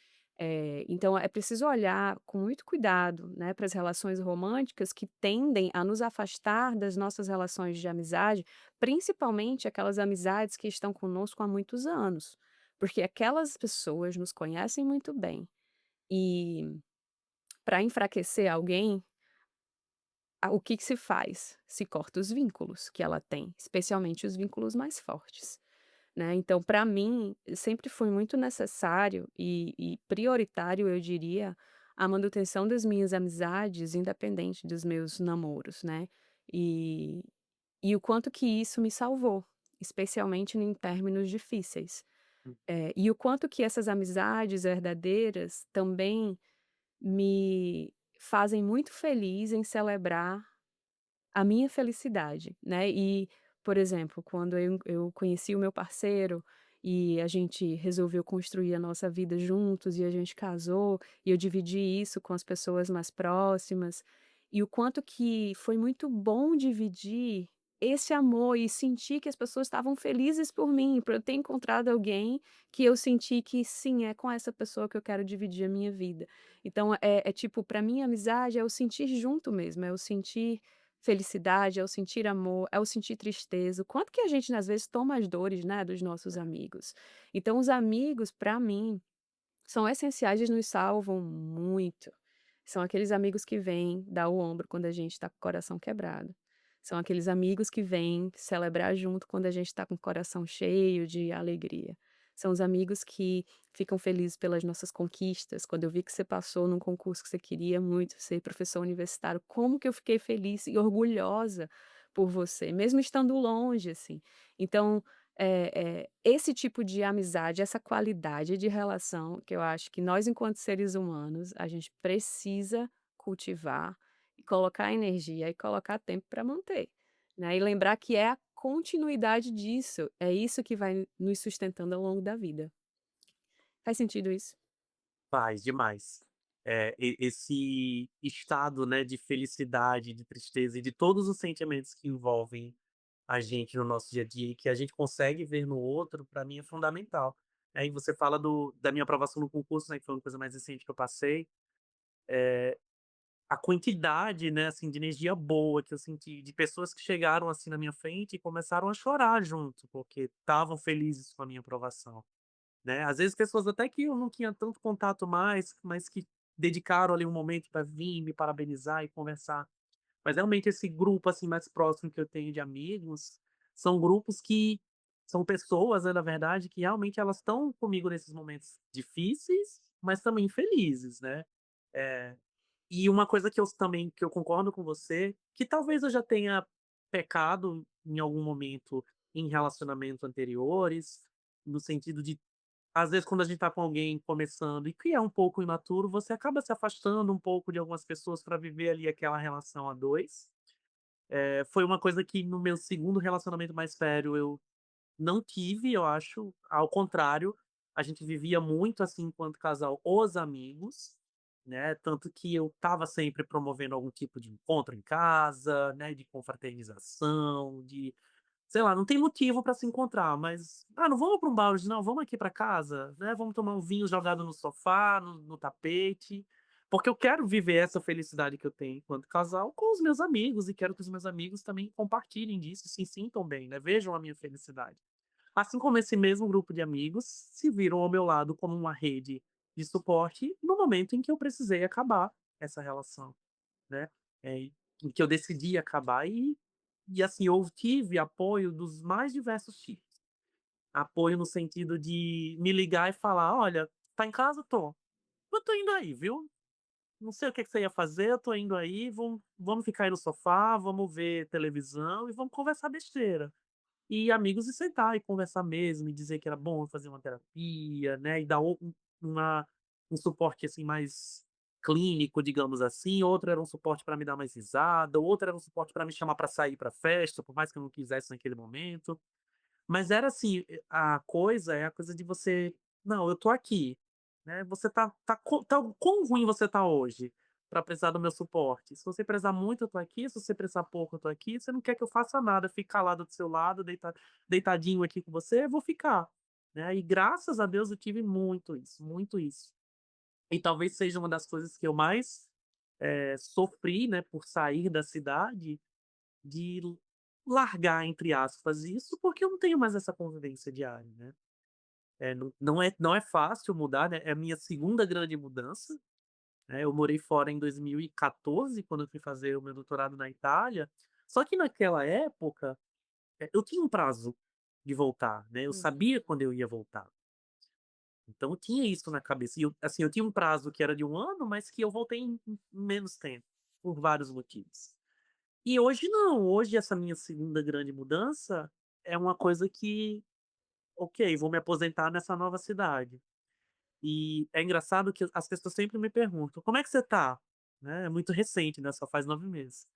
Então é preciso olhar com muito cuidado, né, para as relações românticas que tendem a nos afastar das nossas relações de amizade, principalmente aquelas amizades que estão conosco há muitos anos, porque aquelas pessoas nos conhecem muito bem e para enfraquecer alguém, o que que se faz? Se corta os vínculos que ela tem, especialmente os vínculos mais fortes. Né, então para mim, sempre foi muito necessário e prioritário, eu diria, a manutenção das minhas amizades, independente dos meus namoros, né. E o quanto que isso me salvou, especialmente em términos difíceis. Hum. E o quanto que essas amizades verdadeiras também me fazem muito feliz em celebrar a minha felicidade, né, e, por exemplo, quando eu conheci o meu parceiro, e a gente resolveu construir a nossa vida juntos, e a gente casou, e eu dividi isso com as pessoas mais próximas, e o quanto que foi muito bom dividir esse amor e sentir que as pessoas estavam felizes por mim, por eu ter encontrado alguém que eu senti que sim, é com essa pessoa que eu quero dividir a minha vida. Então é tipo, para mim amizade é o sentir junto mesmo, é o sentir felicidade, é o sentir amor, é o sentir tristeza, o quanto que a gente às vezes toma as dores, né, dos nossos amigos. Então os amigos, para mim, são essenciais, eles nos salvam muito. São aqueles amigos que vêm dar o ombro quando a gente está com o coração quebrado. São aqueles amigos que vêm celebrar junto quando a gente está com o coração cheio de alegria. São os amigos que ficam felizes pelas nossas conquistas. Quando eu vi que você passou num concurso que você queria muito, ser professor universitário, como que eu fiquei feliz e orgulhosa por você, mesmo estando longe, assim. Então, esse tipo de amizade, essa qualidade de relação que eu acho que nós enquanto seres humanos, a gente precisa cultivar e colocar energia e colocar tempo para manter, né, e lembrar que é a continuidade disso, é isso que vai nos sustentando ao longo da vida. Faz sentido isso? Faz, demais. Esse estado, né, de felicidade, de tristeza e de todos os sentimentos que envolvem a gente no nosso dia a dia e que a gente consegue ver no outro, para mim é fundamental. Aí você fala da minha aprovação no concurso, né, que foi uma coisa mais recente que eu passei, a quantidade, né, assim, de energia boa que eu senti, de pessoas que chegaram, assim, na minha frente e começaram a chorar junto, porque estavam felizes com a minha aprovação. Né, às vezes pessoas até que eu não tinha tanto contato mais, mas que dedicaram ali um momento para vir me parabenizar e conversar. Mas realmente esse grupo, assim, mais próximo que eu tenho de amigos, são grupos que são pessoas, né, na verdade, que realmente elas estão comigo nesses momentos difíceis, mas também felizes, né. Eh, e uma coisa que eu também que eu concordo com você, que talvez eu já tenha pecado em algum momento em relacionamentos anteriores, no sentido de às vezes, quando a gente tá com alguém começando e que é um pouco imaturo, você acaba se afastando um pouco de algumas pessoas para viver ali aquela relação a 2. Foi uma coisa que no meu segundo relacionamento mais sério eu não tive, eu acho, ao contrário, a gente vivia muito, assim, enquanto casal, os amigos, né, tanto que eu estava sempre promovendo algum tipo de encontro em casa, né, de confraternização, de sei lá, não tem motivo para se encontrar, mas: "Ah, não vamos para um bar hoje não, vamos aqui para casa, né, vamos tomar um vinho jogado no sofá, no tapete", porque eu quero viver essa felicidade que eu tenho enquanto casal com os meus amigos e quero que os meus amigos também compartilhem disso, se sintam bem, né, vejam a minha felicidade. Assim como esse mesmo grupo de amigos se viram ao meu lado como uma rede de suporte no momento em que eu precisei acabar essa relação, né, em que eu decidi acabar e assim, eu tive apoio dos mais diversos tipos. Apoio no sentido de me ligar e falar: "Olha, tá em casa? Tô. Eu tô indo aí, viu? Não sei o que que você ia fazer, eu tô indo aí, vamos ficar aí no sofá, vamos ver televisão e vamos conversar besteira". E amigos de sentar e conversar mesmo, e dizer que era bom fazer uma terapia, né, e dar uma um suporte, assim, mais clínico, digamos assim, outro era um suporte para me dar mais risada, outro era um suporte para me chamar para sair para festa, por mais que eu não quisesse naquele momento. Mas era assim, a coisa é a coisa de você: "Não, eu tô aqui", né, você tá o quão ruim você tá hoje pra precisar do meu suporte? Se você precisar muito, eu tô aqui, se você precisar pouco, eu tô aqui, você não quer que eu faça nada, fique calado do seu lado, deitadinho aqui com você, eu vou ficar, né. E graças a Deus eu tive muito isso, muito isso. E talvez seja uma das coisas que eu mais, sofri, né, por sair da cidade, de largar, entre aspas, isso, porque eu não tenho mais essa convivência diária, né. Não é fácil mudar, né, é a minha segunda grande mudança, né, eu morei fora em 2014, quando eu fui fazer o meu doutorado na Itália, só que naquela época, eu tinha um prazo de voltar, né, eu Uhum. sabia quando eu ia voltar. Então eu tinha isso na cabeça e eu assim, eu tinha um prazo que era de 1 ano, mas que eu voltei em menos tempo, por vários motivos. E hoje não, hoje essa minha segunda grande mudança é uma coisa que, ok, vou me aposentar nessa nova cidade. E é engraçado que as pessoas sempre me perguntam: "Como é que você tá?", né, é muito recente, né, só faz 9 meses.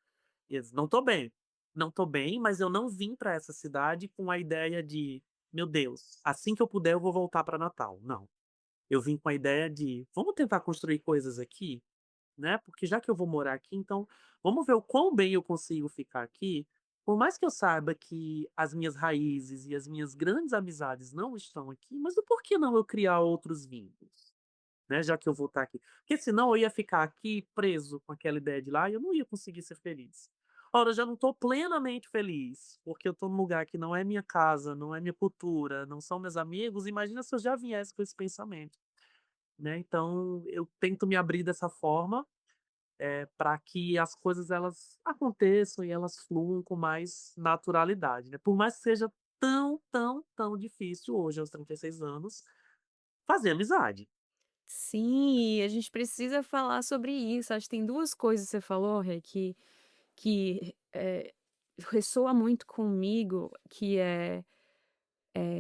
E eles: "Não tô bem". Não tô bem, mas eu não vim pra essa cidade com a ideia de: "Meu Deus, assim que eu puder eu vou voltar pra Natal", não. Eu vim com a ideia de: "Vamos tentar construir coisas aqui, né, porque já que eu vou morar aqui, então vamos ver o quão bem eu consigo ficar aqui, por mais que eu saiba que as minhas raízes e as minhas grandes amizades não estão aqui, mas o porquê não eu criar outros vínculos, né, já que eu vou estar aqui?". Porque senão eu ia ficar aqui preso com aquela ideia de lá e eu não ia conseguir ser feliz. Ora, eu já não estou plenamente feliz, porque eu estou num lugar que não é minha casa, não é minha cultura, não são meus amigos, imagina se eu já viesse com esse pensamento, né. Então eu tento me abrir dessa forma, pra que as coisas elas aconteçam e elas fluam com mais naturalidade, né. Por mais que seja tão, tão, tão difícil hoje, aos 36 anos, fazer amizade. Sim, a gente precisa falar sobre isso. Acho que tem 2 coisas que você falou, Rê, que ressoa muito comigo, que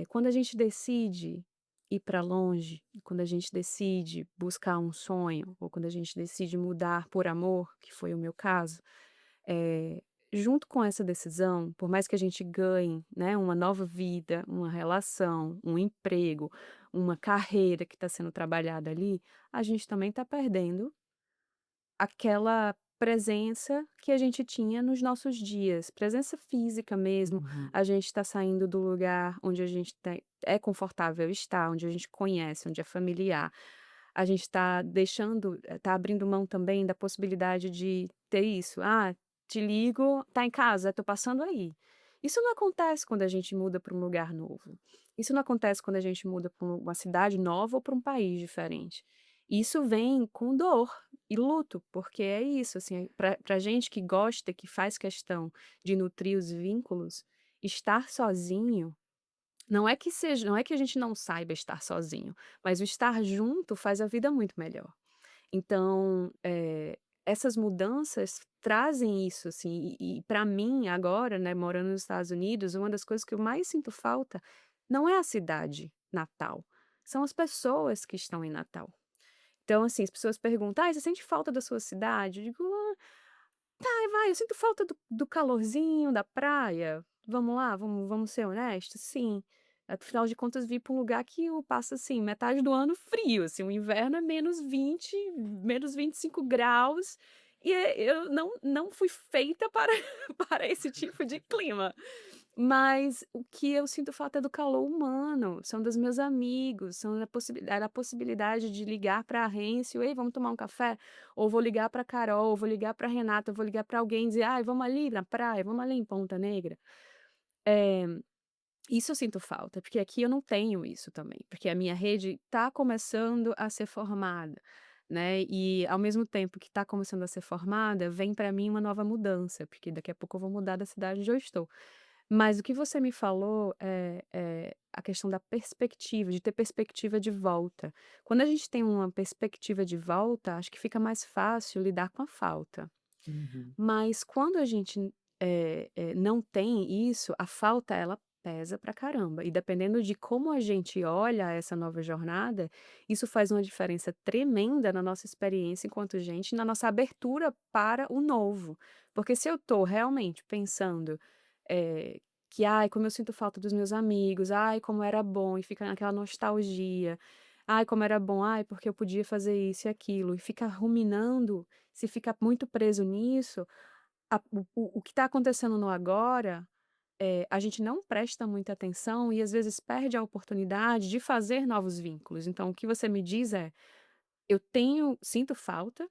quando a gente decide ir para longe, quando a gente decide buscar um sonho, ou quando a gente decide mudar por amor, que foi o meu caso, eh, junto com essa decisão, por mais que a gente ganhe, né, uma nova vida, uma relação, um emprego, uma carreira que está sendo trabalhada ali, a gente também está perdendo aquela presença que a gente tinha nos nossos dias, presença física mesmo, Uhum. a gente está saindo do lugar onde a gente é confortável estar, onde a gente conhece, onde é familiar. A gente está deixando tá abrindo mão também da possibilidade de ter isso: "Ah, te ligo, tá em casa? Tô passando aí". Isso não acontece quando a gente muda para um lugar novo. Isso não acontece quando a gente muda para uma cidade nova ou para um país diferente. Isso vem com dor e luto, porque é isso, assim, pra gente que gosta, que faz questão de nutrir os vínculos, estar sozinho não é que a gente não saiba estar sozinho, mas o estar junto faz a vida muito melhor. Então, essas mudanças trazem isso, assim, e pra mim agora, né, morando nos Estados Unidos, uma das coisas que eu mais sinto falta não é a cidade natal, são as pessoas que estão em Natal. Então, assim, as pessoas perguntam: "Ai, você sente falta da sua cidade?" Eu digo: "Ah, vai, eu sinto falta do calorzinho da praia. Vamos lá, vamos ser honestos? Sim. Afinal de contas, vim para um lugar que eu passo, assim, metade do ano frio, assim, o inverno é -20, -25 graus, e eu não fui feita para para esse tipo de clima. Mas o que eu sinto falta é do calor humano, são dos meus amigos, são da possibilidade de ligar para a Rêncio: "Ei, vamos tomar um café?", ou vou ligar para Carol, ou vou ligar para Renata, ou vou ligar para alguém e dizer: "Ai, vamos ali na praia, vamos ali em Ponta Negra". Eh, Isso eu sinto falta, porque aqui eu não tenho isso também, porque a minha rede está começando a ser formada, né, e ao mesmo tempo que está começando a ser formada, vem para mim uma nova mudança, porque daqui a pouco eu vou mudar da cidade onde eu estou. Mas o que você me falou é a questão da perspectiva, de ter perspectiva de volta. Quando a gente tem uma perspectiva de volta, acho que fica mais fácil lidar com a falta. Uhum. Mas quando a gente, não tem isso, a falta ela pesa pra caramba. E dependendo de como a gente olha essa nova jornada, isso faz uma diferença tremenda na nossa experiência enquanto gente, na nossa abertura para o novo. Porque se eu tô realmente pensando, que: "Ai, como eu sinto falta dos meus amigos. Ai, como era bom", e fica naquela nostalgia. "Ai, como era bom. Ai, porque eu podia fazer isso e aquilo", e fica ruminando, se fica muito preso nisso, o que está acontecendo no agora, a gente não presta muita atenção e às vezes perde a oportunidade de fazer novos vínculos. Então o que você me diz é: eu sinto falta,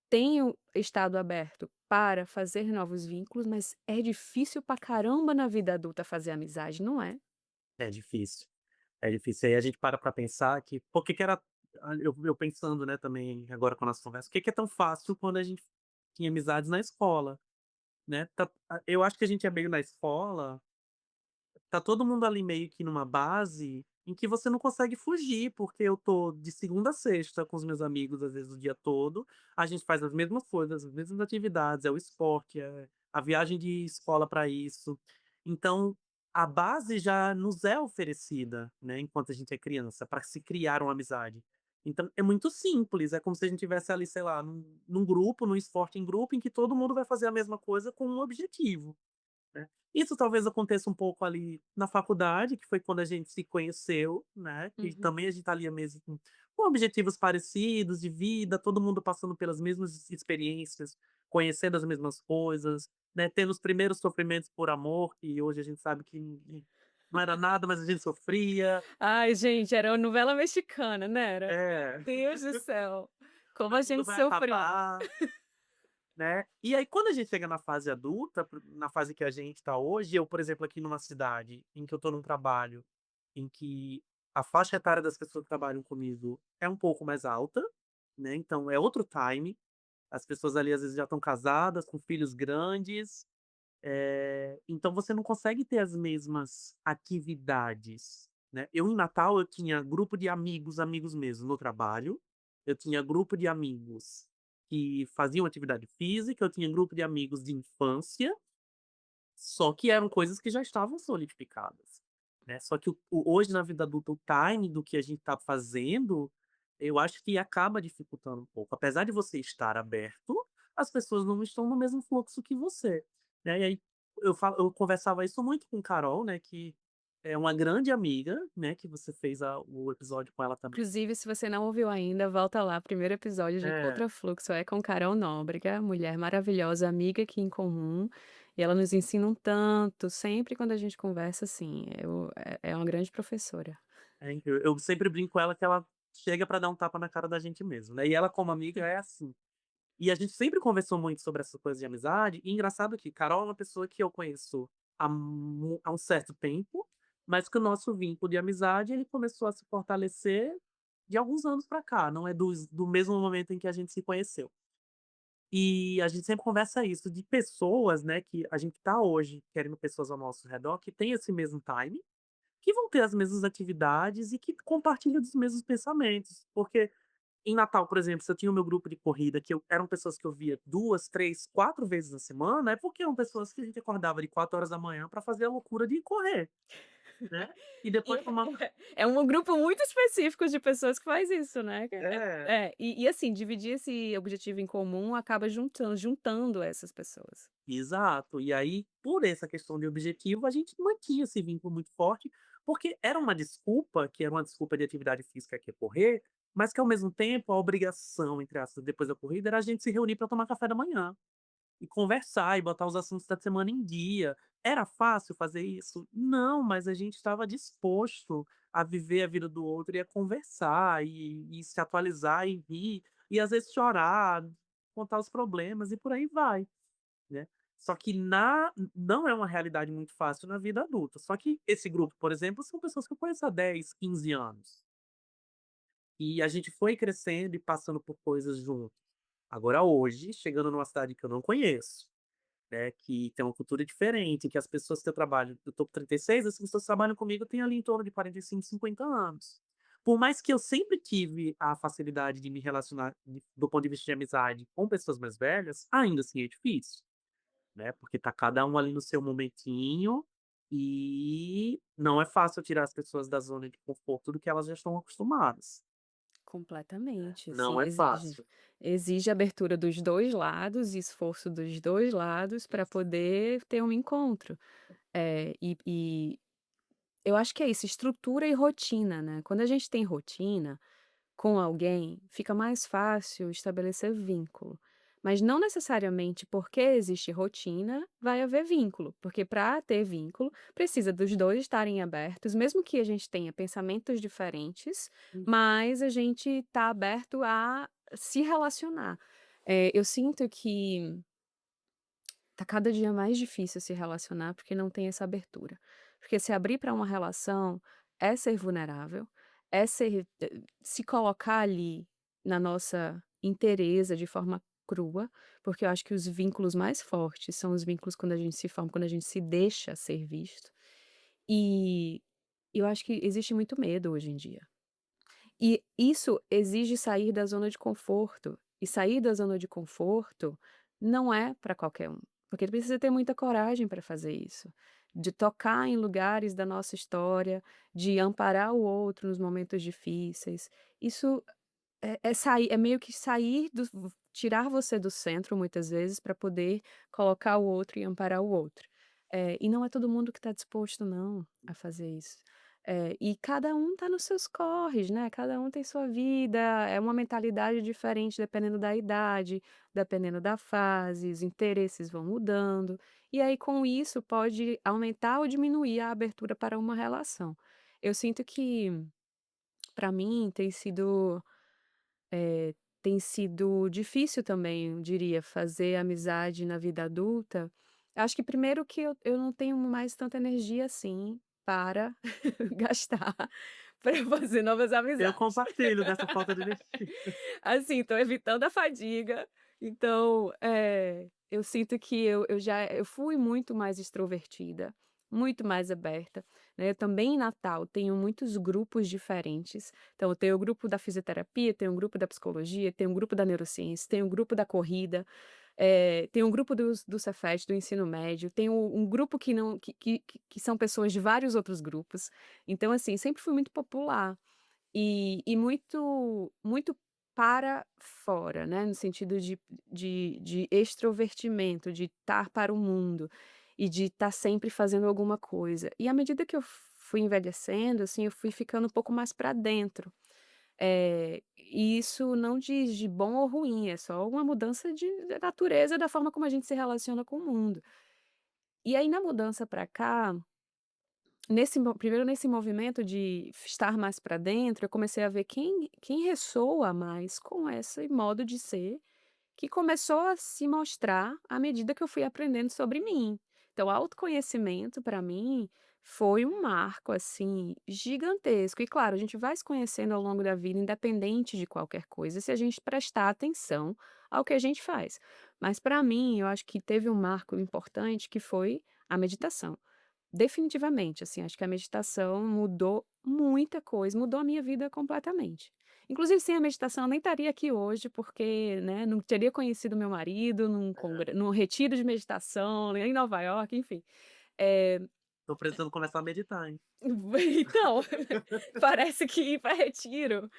tenho estado aberto para fazer novos vínculos, mas é difícil pra caramba na vida adulta fazer amizade, não é? É difícil, é difícil. Aí a gente para pra pensar que por que que era eu pensando, né, também agora com a nossa conversa, por que que é tão fácil quando a gente tinha amizades na escola, né. Eu acho que a gente é meio na escola. Tá todo mundo ali meio que numa base em que você não consegue fugir, porque eu tô de segunda a sexta com os meus amigos, às vezes o dia todo, a gente faz as mesmas coisas, as mesmas atividades, é o esporte, é a viagem de escola para isso. Então, a base já nos é oferecida, né, enquanto a gente é criança, para se criar uma amizade. Então é muito simples, é como se a gente tivesse ali, sei lá, num grupo, num esporte em grupo, em que todo mundo vai fazer a mesma coisa com um objetivo. Né. Isso talvez aconteça um pouco ali na faculdade, que foi quando a gente se conheceu, né, que Uhum. também a gente tá ali mesmo com objetivos parecidos de vida, todo mundo passando pelas mesmas experiências, conhecendo as mesmas coisas, né, tendo os primeiros sofrimentos por amor, que hoje a gente sabe que não era nada, mas a gente sofria. Ai, gente, era uma novela mexicana, né, era? É, Deus do céu, como a mas tudo gente vai sofreu. acabar. Né. E aí quando a gente chega na fase adulta, na fase que a gente tá hoje, eu, por exemplo, aqui numa cidade em que eu tô num trabalho, em que a faixa etária das pessoas que trabalham comigo é um pouco mais alta, né, então é outro time, as pessoas ali às vezes já estão casadas, com filhos grandes, então você não consegue ter as mesmas atividades, né. Eu em Natal eu tinha grupo de amigos, amigos mesmo, no trabalho, eu tinha grupo de amigos que faziam atividade física, eu tinha grupo de amigos de infância, só que eram coisas que já estavam solidificadas, né. Só que hoje na vida adulta o time do que a gente tá fazendo, eu acho que acaba dificultando um pouco. Apesar de você estar aberto, as pessoas não estão no mesmo fluxo que você, né. E aí eu conversava isso muito com Carol, né, que é uma grande amiga, né, que você fez o episódio com ela também. Inclusive, se você não ouviu ainda, volta lá, primeiro episódio de É, Contrafluxo é com Carol Nóbrega, mulher maravilhosa, amiga aqui em comum, e ela nos ensina um tanto, sempre quando a gente conversa, assim, é uma grande professora. é incrível. Eu sempre brinco com ela que ela chega pra dar um tapa na cara da gente mesmo, né, e ela como amiga é assim. E a gente sempre conversou muito sobre essa coisa de amizade, e engraçado que Carol é uma pessoa que eu conheço há um certo tempo, mas que o nosso vínculo de amizade, ele começou a se fortalecer de alguns anos pra cá, não é do mesmo momento em que a gente se conheceu. E a gente sempre conversa isso, de pessoas, né, que a gente tá hoje querendo pessoas ao nosso redor que têm esse mesmo time, que vão ter as mesmas atividades e que compartilham dos mesmos pensamentos. Porque em Natal, por exemplo, se eu tinha o meu grupo de corrida, eram pessoas que eu via 2, 3, 4 vezes na semana, é porque eram pessoas que a gente acordava de 4 horas da manhã para fazer a loucura de correr, né. E E depois tomava é um grupo muito específico de pessoas que faz isso, né, é, assim, dividir esse objetivo em comum acaba juntando essas pessoas. exato. E aí, por essa questão de objetivo, a gente mantinha esse vínculo muito forte, Porque era uma desculpa de atividade física que é correr, mas que ao mesmo tempo a obrigação, entre aspas, depois da corrida era a gente se reunir para tomar café da manhã. E conversar e botar os assuntos da semana em dia. Era fácil fazer isso? Não, mas a gente estava disposto a viver a vida do outro e a conversar e se atualizar e rir, e às vezes chorar, contar os problemas e por aí vai, né. Só que não é uma realidade muito fácil na vida adulta. Só que esse grupo, por exemplo, são pessoas que eu conheço há 10, 15 anos, e a gente foi crescendo e passando por coisas juntos. Agora hoje, chegando numa cidade que eu não conheço, né, que tem uma cultura diferente, que as pessoas que eu trabalho eu tô com 36, as pessoas que trabalham comigo têm ali em torno de 45, 50 anos. Por mais que eu sempre tive a facilidade de me relacionar do ponto de vista de amizade com pessoas mais velhas, ainda assim é difícil, né, porque tá cada um ali no seu momentinho, e não é fácil tirar as pessoas da zona de conforto do que elas já estão acostumadas. Completamente, assim, Não é fácil. exige abertura dos 2 lados e esforço dos 2 lados para poder ter um encontro. E eu acho que é isso, estrutura e rotina, né. Quando a gente tem rotina com alguém, fica mais fácil estabelecer vínculo. Mas não necessariamente porque existe rotina, vai haver vínculo, porque para ter vínculo, precisa dos 2 estarem abertos, mesmo que a gente tenha pensamentos diferentes, mas a gente está aberto a se relacionar. Eu sinto que tá cada dia mais difícil se relacionar, porque não tem essa abertura. Porque se abrir para uma relação é ser vulnerável, é se colocar ali na nossa inteireza de forma crua, porque eu acho que os vínculos mais fortes são os vínculos quando a gente se forma, quando a gente se deixa ser visto. E eu acho que existe muito medo hoje em dia. E isso exige sair da zona de conforto, e sair da zona de conforto não é para qualquer um, porque precisa ter muita coragem para fazer isso, de tocar em lugares da nossa história, de amparar o outro nos momentos difíceis. Isso é meio que sair do tirar você do centro muitas vezes para poder colocar o outro e amparar o outro. E não é todo mundo que está disposto não, a fazer isso. E cada um está nos seus corres, né, cada um tem sua vida, é uma mentalidade diferente dependendo da idade, dependendo da fase, os interesses vão mudando, e aí com isso pode aumentar ou diminuir a abertura para uma relação. Eu sinto que, para mim, eh, tem sido difícil também, eu diria, fazer amizade na vida adulta. Acho que primeiro que eu não tenho mais tanta energia assim para gastar para fazer novas Eu amizades. compartilho dessa falta de energia. Assim, tô evitando a fadiga, então, eu sinto que eu fui muito mais extrovertida, muito mais aberta, né. Eu também em Natal tenho muitos grupos diferentes, então eu tenho o grupo da fisioterapia, tenho um grupo da psicologia, tenho um grupo da neurociência, tenho um grupo da corrida, tenho um grupo do Cefet, do ensino médio, tenho um grupo que não que são pessoas de vários outros grupos, então assim, sempre fui muito popular. E muito para fora, né, no sentido de extrovertimento, de estar para o mundo, e de estar sempre fazendo alguma coisa. E à medida que eu fui envelhecendo, assim, eu fui ficando um pouco mais para dentro. E isso não diz de bom ou ruim, é só uma mudança de natureza da forma como a gente se relaciona com o mundo. E aí na mudança para cá, primeiro nesse movimento de estar mais para dentro, eu comecei a ver quem ressoa mais com esse modo de ser, que começou a se mostrar à medida que eu fui aprendendo sobre mim. Então, autoconhecimento para mim foi um marco, assim, gigantesco. E claro, a gente vai se conhecendo ao longo da vida, independente de qualquer coisa, se a gente prestar atenção ao que a gente faz. Mas para mim, eu acho que teve um marco importante que foi a meditação. Definitivamente, assim, acho que a meditação mudou muita coisa, mudou a minha vida completamente. Inclusive, sem a meditação eu nem estaria aqui hoje, porque, né, não teria conhecido meu marido num retiro de meditação, nem em Nova York, enfim. Eh, Tô precisando começar a meditar, hein. então, parece que ir para retiro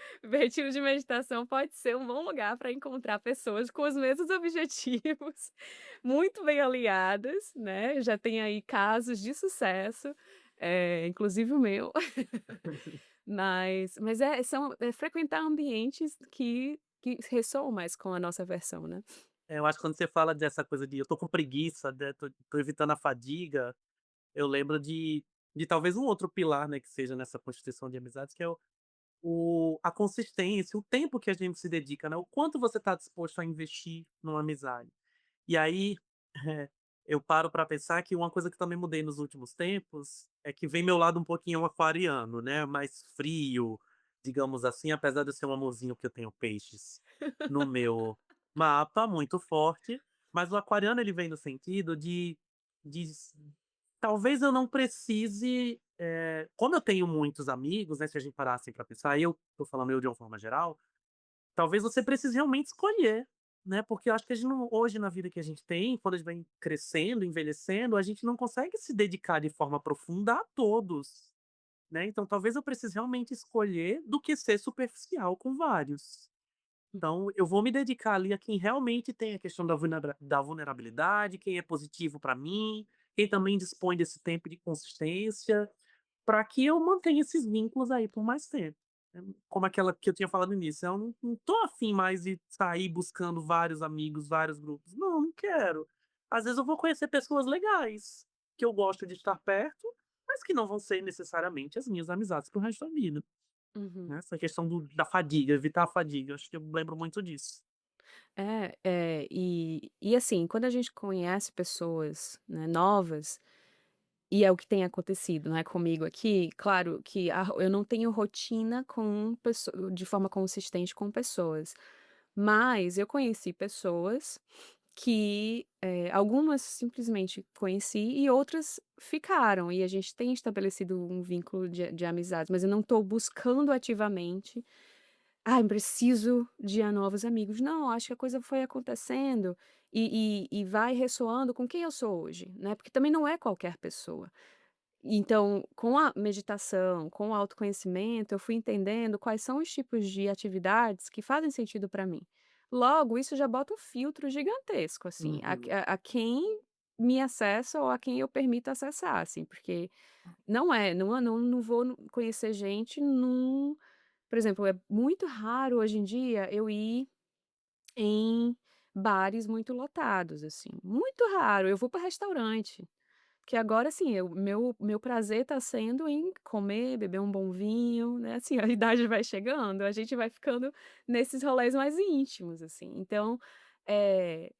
de meditação pode ser um bom lugar para encontrar pessoas com os mesmos objetivos, muito bem alinhadas, né, já tem aí casos de sucesso, inclusive o meu. Mas frequentar ambientes que ressoam mais com a nossa versão, né. Eu acho que quando você fala dessa coisa de: "Eu tô com preguiça, né, tô evitando a fadiga", eu lembro de talvez um outro pilar, né, que seja nessa constituição de amizades, que é a consistência, o tempo que a gente se dedica, né, o quanto você está disposto a investir numa amizade. E aí, eh, eu paro para pensar que uma coisa que também mudei nos últimos tempos, é que vem meu lado um pouquinho aquariano, né, mais frio, digamos assim, apesar de eu ser um amorzinho porque eu tenho peixes no meu mapa muito forte, mas o aquariano ele vem no sentido de talvez eu não precise, como eu tenho muitos amigos, né, se a gente parar assim pra pensar, eu tô falando eu de uma forma geral, talvez você precise realmente escolher, né, porque eu acho que a gente não hoje na vida que a gente tem, quando a gente vem crescendo, envelhecendo, a gente não consegue se dedicar de forma profunda a todos, né, então talvez eu precise realmente escolher do que ser superficial com vários. Então, eu vou me dedicar ali a quem realmente tem a questão da vulnerabilidade, quem é positivo para mim, quem também dispõe desse tempo de consistência, para que eu mantenha esses vínculos aí por mais tempo. Como aquela que eu tinha falado no início, eu não tô afim mais de sair buscando vários amigos, vários grupos. Não, não quero. Às vezes eu vou conhecer pessoas legais, que eu gosto de estar perto, mas que não vão ser necessariamente as minhas amizades para o resto da vida. Uhum. Né, essa questão da fadiga, evitar a fadiga, acho que eu lembro muito disso. E assim, quando a gente conhece pessoas, né, novas, e é o que tem acontecido, né, comigo aqui, claro que eu não tenho rotina com de forma consistente com pessoas, mas eu conheci pessoas que, algumas simplesmente conheci e outras ficaram, e a gente tem estabelecido um vínculo de amizade, mas eu não estou buscando ativamente: "Ai, preciso de novos amigos". Não, acho que a coisa foi acontecendo e vai ressoando com quem eu sou hoje, né, porque também não é qualquer pessoa. Então, com a meditação, com o autoconhecimento, eu fui entendendo quais são os tipos de atividades que fazem sentido para mim. Logo, isso já bota um filtro gigantesco, assim, Uhum, a quem me acessa ou a quem eu permito acessar, assim, porque não vou conhecer gente por exemplo, é muito raro hoje em dia eu ir em bares muito lotados, assim, muito raro. Eu vou para restaurante. Porque agora, assim, meu prazer tá sendo em comer, beber um bom vinho, né, assim, a idade vai chegando, a gente vai ficando nesses rolês mais íntimos, assim. Então, eh,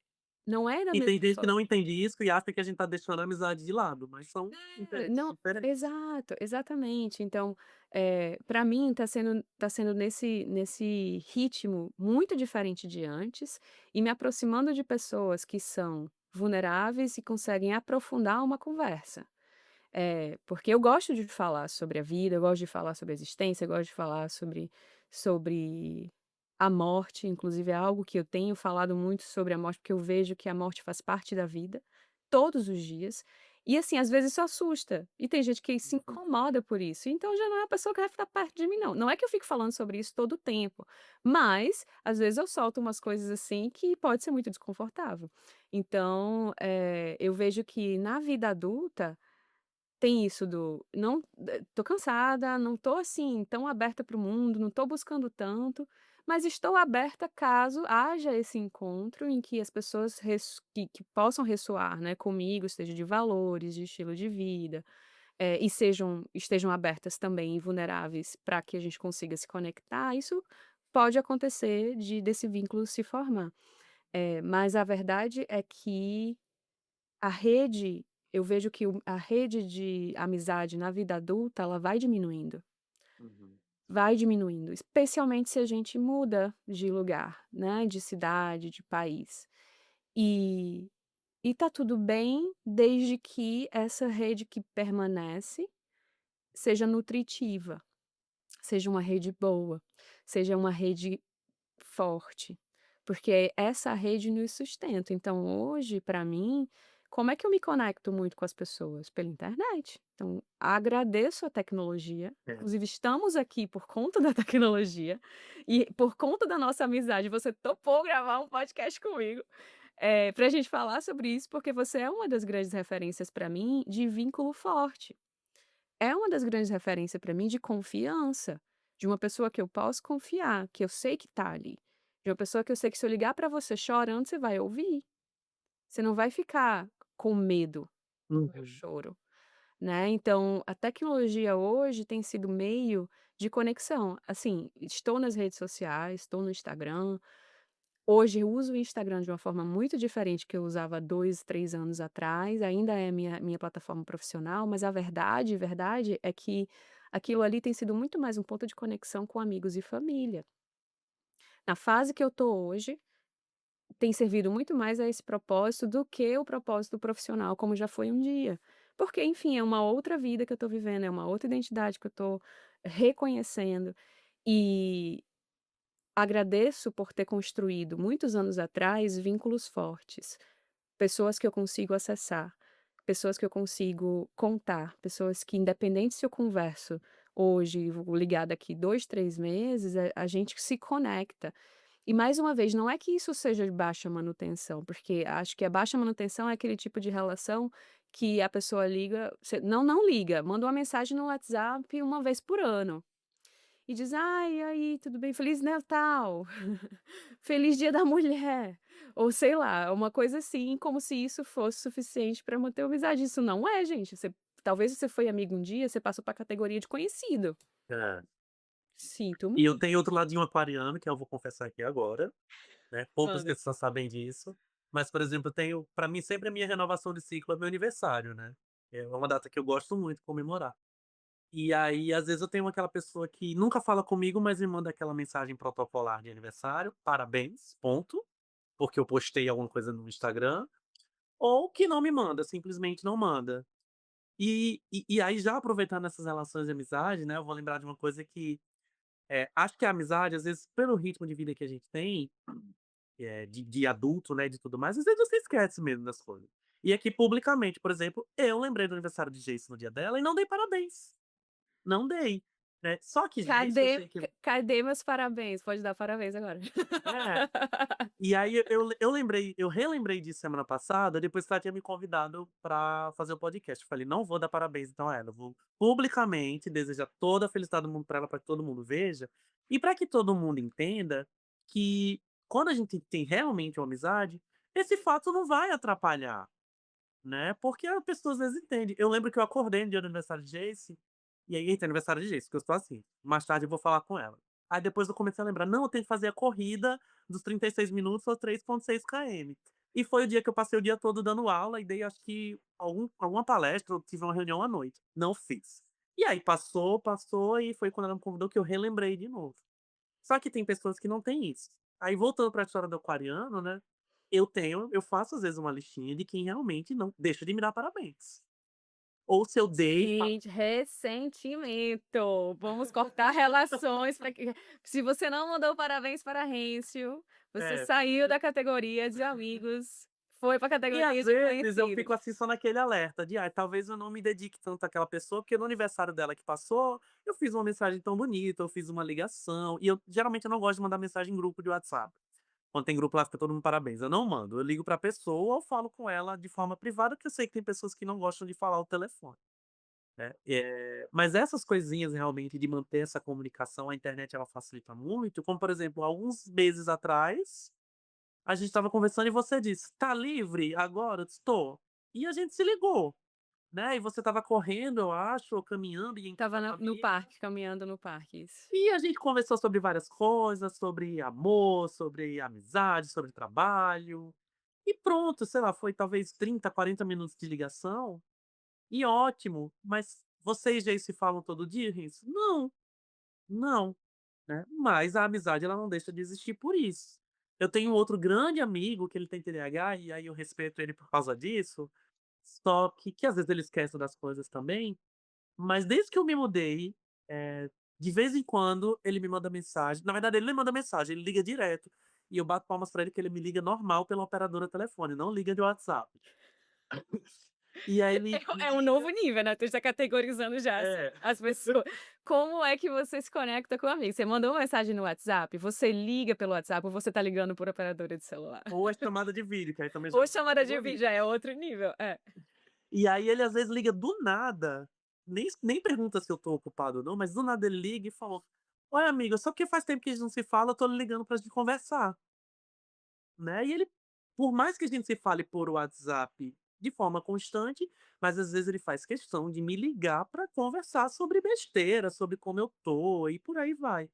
não é da e mesma tem gente que não entende isso e acha que a gente tá deixando a amizade de lado, mas são interesses não, diferentes. exato, exatamente. Então, pra mim tá sendo nesse ritmo muito diferente de antes, e me aproximando de pessoas que são vulneráveis e conseguem aprofundar uma conversa. Porque eu gosto de falar sobre a vida, eu gosto de falar sobre a existência, eu gosto de falar sobre a morte, inclusive é algo que eu tenho falado muito sobre a morte, porque eu vejo que a morte faz parte da vida, todos os dias. E assim, às vezes isso assusta, e tem gente que se Uhum. incomoda por isso, então já não é a pessoa que vai ficar perto de mim não. Não é que eu fico falando sobre isso todo o tempo, mas às vezes eu solto umas coisas assim que pode ser muito desconfortável. Então, eu vejo que na vida adulta tem isso do não tô cansada, não tô, assim, tão aberta para o mundo, não tô buscando tanto, mas estou aberta caso haja esse encontro em que as pessoas que possam ressoar, né, comigo, seja de valores, de estilo de vida, e estejam abertas também e vulneráveis para que a gente consiga se conectar, isso pode acontecer desse vínculo se formar. Mas a verdade é que a rede eu vejo que a rede de amizade na vida adulta, ela Uhum. vai diminuindo, especialmente se a gente muda de lugar, né, de cidade, de país. E tá tudo bem, desde que essa rede que permanece seja nutritiva, seja uma rede boa, seja uma rede forte, porque essa rede nos sustenta. Então hoje, para mim, como é que eu me conecto muito com as pessoas? Pela internet. Então, agradeço a tecnologia, É. inclusive estamos aqui por conta da tecnologia e por conta da nossa amizade, você topou gravar um podcast comigo, pra gente falar sobre isso, porque você é uma das grandes referências para mim de vínculo forte. é uma das grandes referências para mim de confiança, de uma pessoa que eu posso confiar, que eu sei que tá ali, de uma pessoa que eu sei que se eu ligar para você chorando, você vai ouvir, você não vai ficar com medo do meu Uhum. choro, né. Então a tecnologia hoje tem sido meio de conexão, assim, estou nas redes sociais, estou no Instagram. Hoje eu uso o Instagram de uma forma muito diferente que eu usava há 2, 3 anos atrás, ainda é minha plataforma profissional, mas a verdade é que aquilo ali tem sido muito mais um ponto de conexão com amigos e família. Na fase que eu tô hoje, tem servido muito mais a esse propósito do que o propósito profissional, como já foi um dia. Porque, enfim, é uma outra vida que eu tô vivendo, é uma outra identidade que eu tô reconhecendo. E agradeço por ter construído, muitos anos atrás, vínculos fortes, pessoas que eu consigo acessar, pessoas que eu consigo contar, pessoas que, independente se eu converso hoje, vou ligar daqui 2, 3 meses, a gente se conecta. E mais uma vez, não é que isso seja de baixa manutenção, porque acho que a baixa manutenção é aquele tipo de relação que a pessoa liga, você não liga, manda uma mensagem no WhatsApp uma vez por ano. E diz: "Ai, e aí, tudo bem? Feliz Natal, feliz Dia da Mulher", ou sei lá, uma coisa assim, como se isso fosse suficiente para manter a amizade. Isso não é, gente. Talvez você foi amigo um dia, você passou para a categoria de conhecido. É. Sinto E eu muito. tenho outro ladinho aquariano, que eu vou confessar aqui agora, né, poucas Manda. pessoas sabem disso, mas, por exemplo, eu tenho pra mim sempre a minha renovação de ciclo é meu aniversário, né, é uma data que eu gosto muito de comemorar. E aí, às vezes, eu tenho aquela pessoa que nunca fala comigo, mas me manda aquela mensagem protocolar de aniversário, parabéns, ponto, porque eu postei alguma coisa no Instagram, ou que não me manda, simplesmente não manda. E aí, já aproveitando essas relações de amizade, né, eu vou lembrar de uma coisa que, acho que a amizade, às vezes, pelo ritmo de vida que a gente tem, de adulto, né, de tudo mais, às vezes você esquece mesmo das coisas. E aqui publicamente, por exemplo, eu lembrei do aniversário de Jace no dia dela e não dei parabéns, não dei, né. Só que Jace eu sei que Cadê meus parabéns? Pode dar parabéns agora. é. E aí eu relembrei disso semana passada, depois que ela tinha me convidado pra fazer o podcast. Eu falei: "Não vou dar parabéns então a ela, eu vou publicamente desejar toda a felicidade do mundo pra ela, pra que todo mundo veja, e pra que todo mundo entenda que quando a gente tem realmente uma amizade, esse fato não vai atrapalhar". Né, porque a pessoa às vezes entende. Eu lembro que eu acordei no dia do aniversário de Jace, e aí eita, aniversário de Jace, que eu estou assim, mais tarde eu vou falar com ela. Aí depois eu comecei a lembrar: "Não, eu tenho que fazer a corrida dos 36 minutos ou 3,6 km". E foi o dia que eu passei o dia todo dando aula e dei acho que alguma palestra ou tive uma reunião à noite, não fiz. E aí passou, passou e foi quando ela me convidou que eu relembrei de novo. Só que tem pessoas que não têm isso. Aí voltando para a história do aquariano, né, eu faço às vezes uma listinha de quem realmente não deixa de me dar parabéns. Ou se eu dei pa Gente, ressentimento. Vamos cortar relações para que se você não mandou parabéns para Rêncio, você é. saiu da categoria de amigos, foi para a E às categoria de vezes eu fico conhecidos. assim só naquele alerta de: "Ai, talvez eu não me dedique tanto àquela pessoa, porque no aniversário dela que passou, eu fiz uma mensagem tão bonita, eu fiz uma ligação", e eu geralmente eu não gosto de mandar mensagem em grupo de WhatsApp. Quando tem grupo lá fica todo mundo parabéns, eu não mando, eu ligo pra pessoa ou falo com ela de forma privada, porque eu sei que tem pessoas que não gostam de falar ao telefone. Né, mas essas coisinhas realmente de manter essa comunicação, a internet ela facilita muito, como por exemplo, alguns meses atrás, a gente estava conversando e você disse: "Tá livre agora?" Eu disse: "Tô". E a gente se ligou, né, e você estava correndo, eu acho, ou caminhando e Estava encontrou uma no amiga, parque, caminhando no parque, isso. e a gente conversou sobre várias coisas, sobre amor, sobre amizade, sobre trabalho, e pronto, sei lá, foi talvez 30, 40 minutos de ligação, e ótimo, mas vocês já se falam todo dia, Risso? Não, não, né, mas a amizade ela não deixa de existir por isso. Eu tenho um outro grande amigo que ele tem TDAH, e aí eu respeito ele por causa disso, só que às vezes ele esquece das coisas também, mas desde que eu me mudei, eh, de vez em quando ele me manda mensagem, na verdade ele nem manda mensagem, ele liga direto, e eu bato palmas pra ele que ele me liga normal pela operadora telefone, não liga de WhatsApp. E aí ele É um novo liga nível, né, tu está categorizando já é. as pessoas. Como é que você se conecta com o amigo? Você mandou uma mensagem no WhatsApp, você liga pelo WhatsApp ou você tá ligando por operadora de celular? Ou a chamada de vídeo, que aí também já é Ou outra chamada de categoria. vídeo, já é outro nível. É. E aí ele às vezes liga do nada, nem pergunta se eu tô ocupado ou não, mas do nada ele liga e falou: "Oi amiga, só porque faz tempo que a gente não se fala, eu tô lhe ligando pra gente conversar", né. E ele, por mais que a gente se fale por WhatsApp de forma constante, mas às vezes ele faz questão de me ligar pra conversar sobre besteira, sobre como eu tô e por aí vai.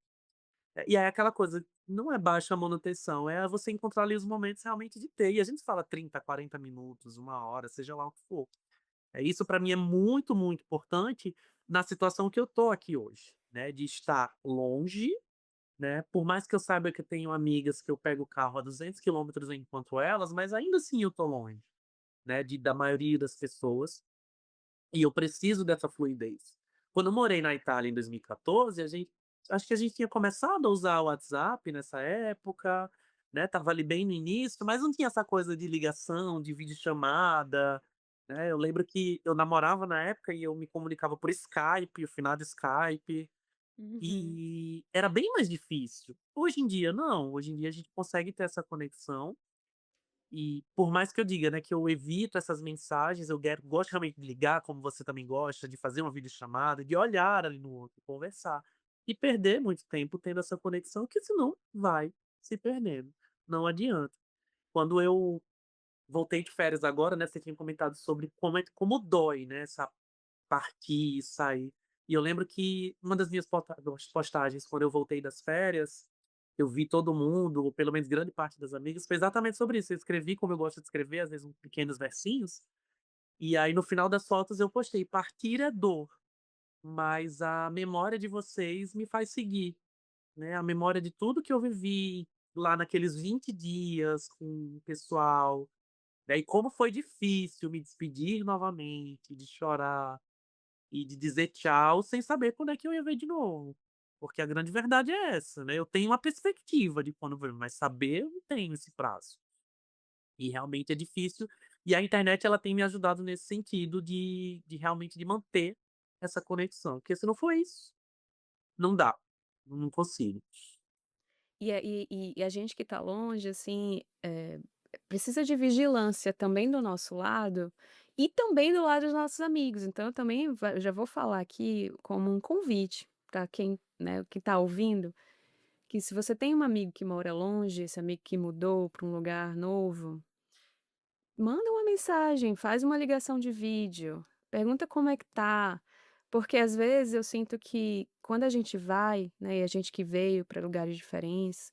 E aí aquela coisa, não é baixa manutenção, é você encontrar ali os momentos realmente de ter. E a gente fala 30, 40 minutos, 1 hora, seja lá o que for. Isso para mim é muito, muito importante na situação que eu tô aqui hoje, né, de estar longe, né, por mais que eu saiba que eu tenho amigas que eu pego o carro a 200 quilômetros eu encontro elas, mas ainda assim eu tô longe, né, da maioria das pessoas. E eu preciso dessa fluidez. Quando eu morei na Itália em 2014, a gente acho que a gente tinha começado a usar o WhatsApp nessa época, né, estava ali bem no início, mas não tinha essa coisa de ligação, de videochamada, né. Eu lembro que eu namorava na época e eu me comunicava por Skype, o finado Skype, Uhum. e era bem mais difícil. Hoje em dia não, hoje em dia a gente consegue ter essa conexão e por mais que eu diga, né, que eu evito essas mensagens, eu gosto realmente de ligar, como você também gosta, de fazer uma videochamada, de olhar ali no outro, conversar. E perder muito tempo tendo essa conexão, que senão vai se perdendo. Não adianta. Quando eu voltei de férias agora, né, você tinha comentado sobre como dói, né, essa partir e sair. E eu lembro que uma das minhas postagens quando eu voltei das férias, eu vi todo mundo, ou pelo menos grande parte das amigas, foi exatamente sobre isso. Eu escrevi como eu gosto de escrever, às vezes pequenos versinhos, e aí no final das fotos eu postei: "Partir é dor, mas a memória de vocês me faz seguir", né, a memória de tudo que eu vivi lá naqueles 20 dias com o pessoal, né, e como foi difícil me despedir novamente, de chorar. E de dizer tchau sem saber quando é que eu ia ver de novo. Porque a grande verdade é essa, né, eu tenho uma perspectiva de quando ver, mas saber eu não tenho esse prazo. E realmente é difícil, e a internet ela tem me ajudado nesse sentido de realmente de manter essa conexão, porque se não for isso, não dá, não consigo. E a gente que tá longe, assim, precisa de vigilância também do nosso lado e também do lado dos nossos amigos. Então eu também já vou falar aqui como um convite para quem, né, que tá ouvindo, que se você tem um amigo que mora longe, esse amigo que mudou para um lugar novo, manda uma mensagem, faz uma ligação de vídeo, pergunta como é que tá, porque às vezes eu sinto que quando a gente vai, né, e a gente que veio para lugares diferentes,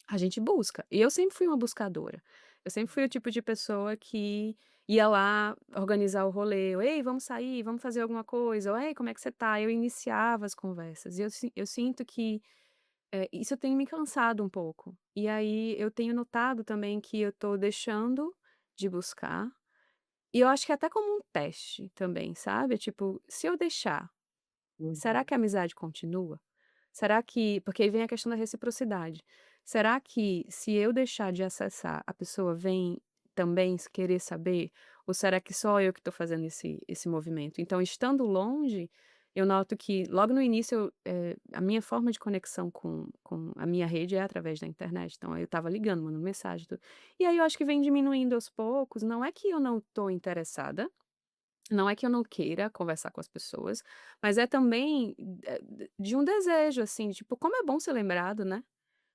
a gente busca. E eu sempre fui uma buscadora. Eu sempre fui o tipo de pessoa que ia lá organizar o rolê, ou: "Ei, vamos sair, vamos fazer alguma coisa", ou: "Ei, como é que você tá?". Eu iniciava as conversas e eu sinto que, isso tem me cansado um pouco. E aí eu tenho notado também que eu tô deixando de buscar, e eu acho que é até como um teste também, sabe, tipo, se eu deixar, será Uhum. que a amizade continua? Será que porque aí vem a questão da reciprocidade. Será que se eu deixar de acessar, a pessoa vem também querer saber? Ou será que só eu que estou fazendo esse movimento? Então, estando longe, eu noto que logo no início a minha forma de conexão com a minha rede é através da internet, então aí eu estava ligando, mandando mensagem, tudo. E aí eu acho que vem diminuindo aos poucos, não é que eu não estou interessada, não é que eu não queira conversar com as pessoas, mas é também, de um desejo, assim, tipo, como é bom ser lembrado, né.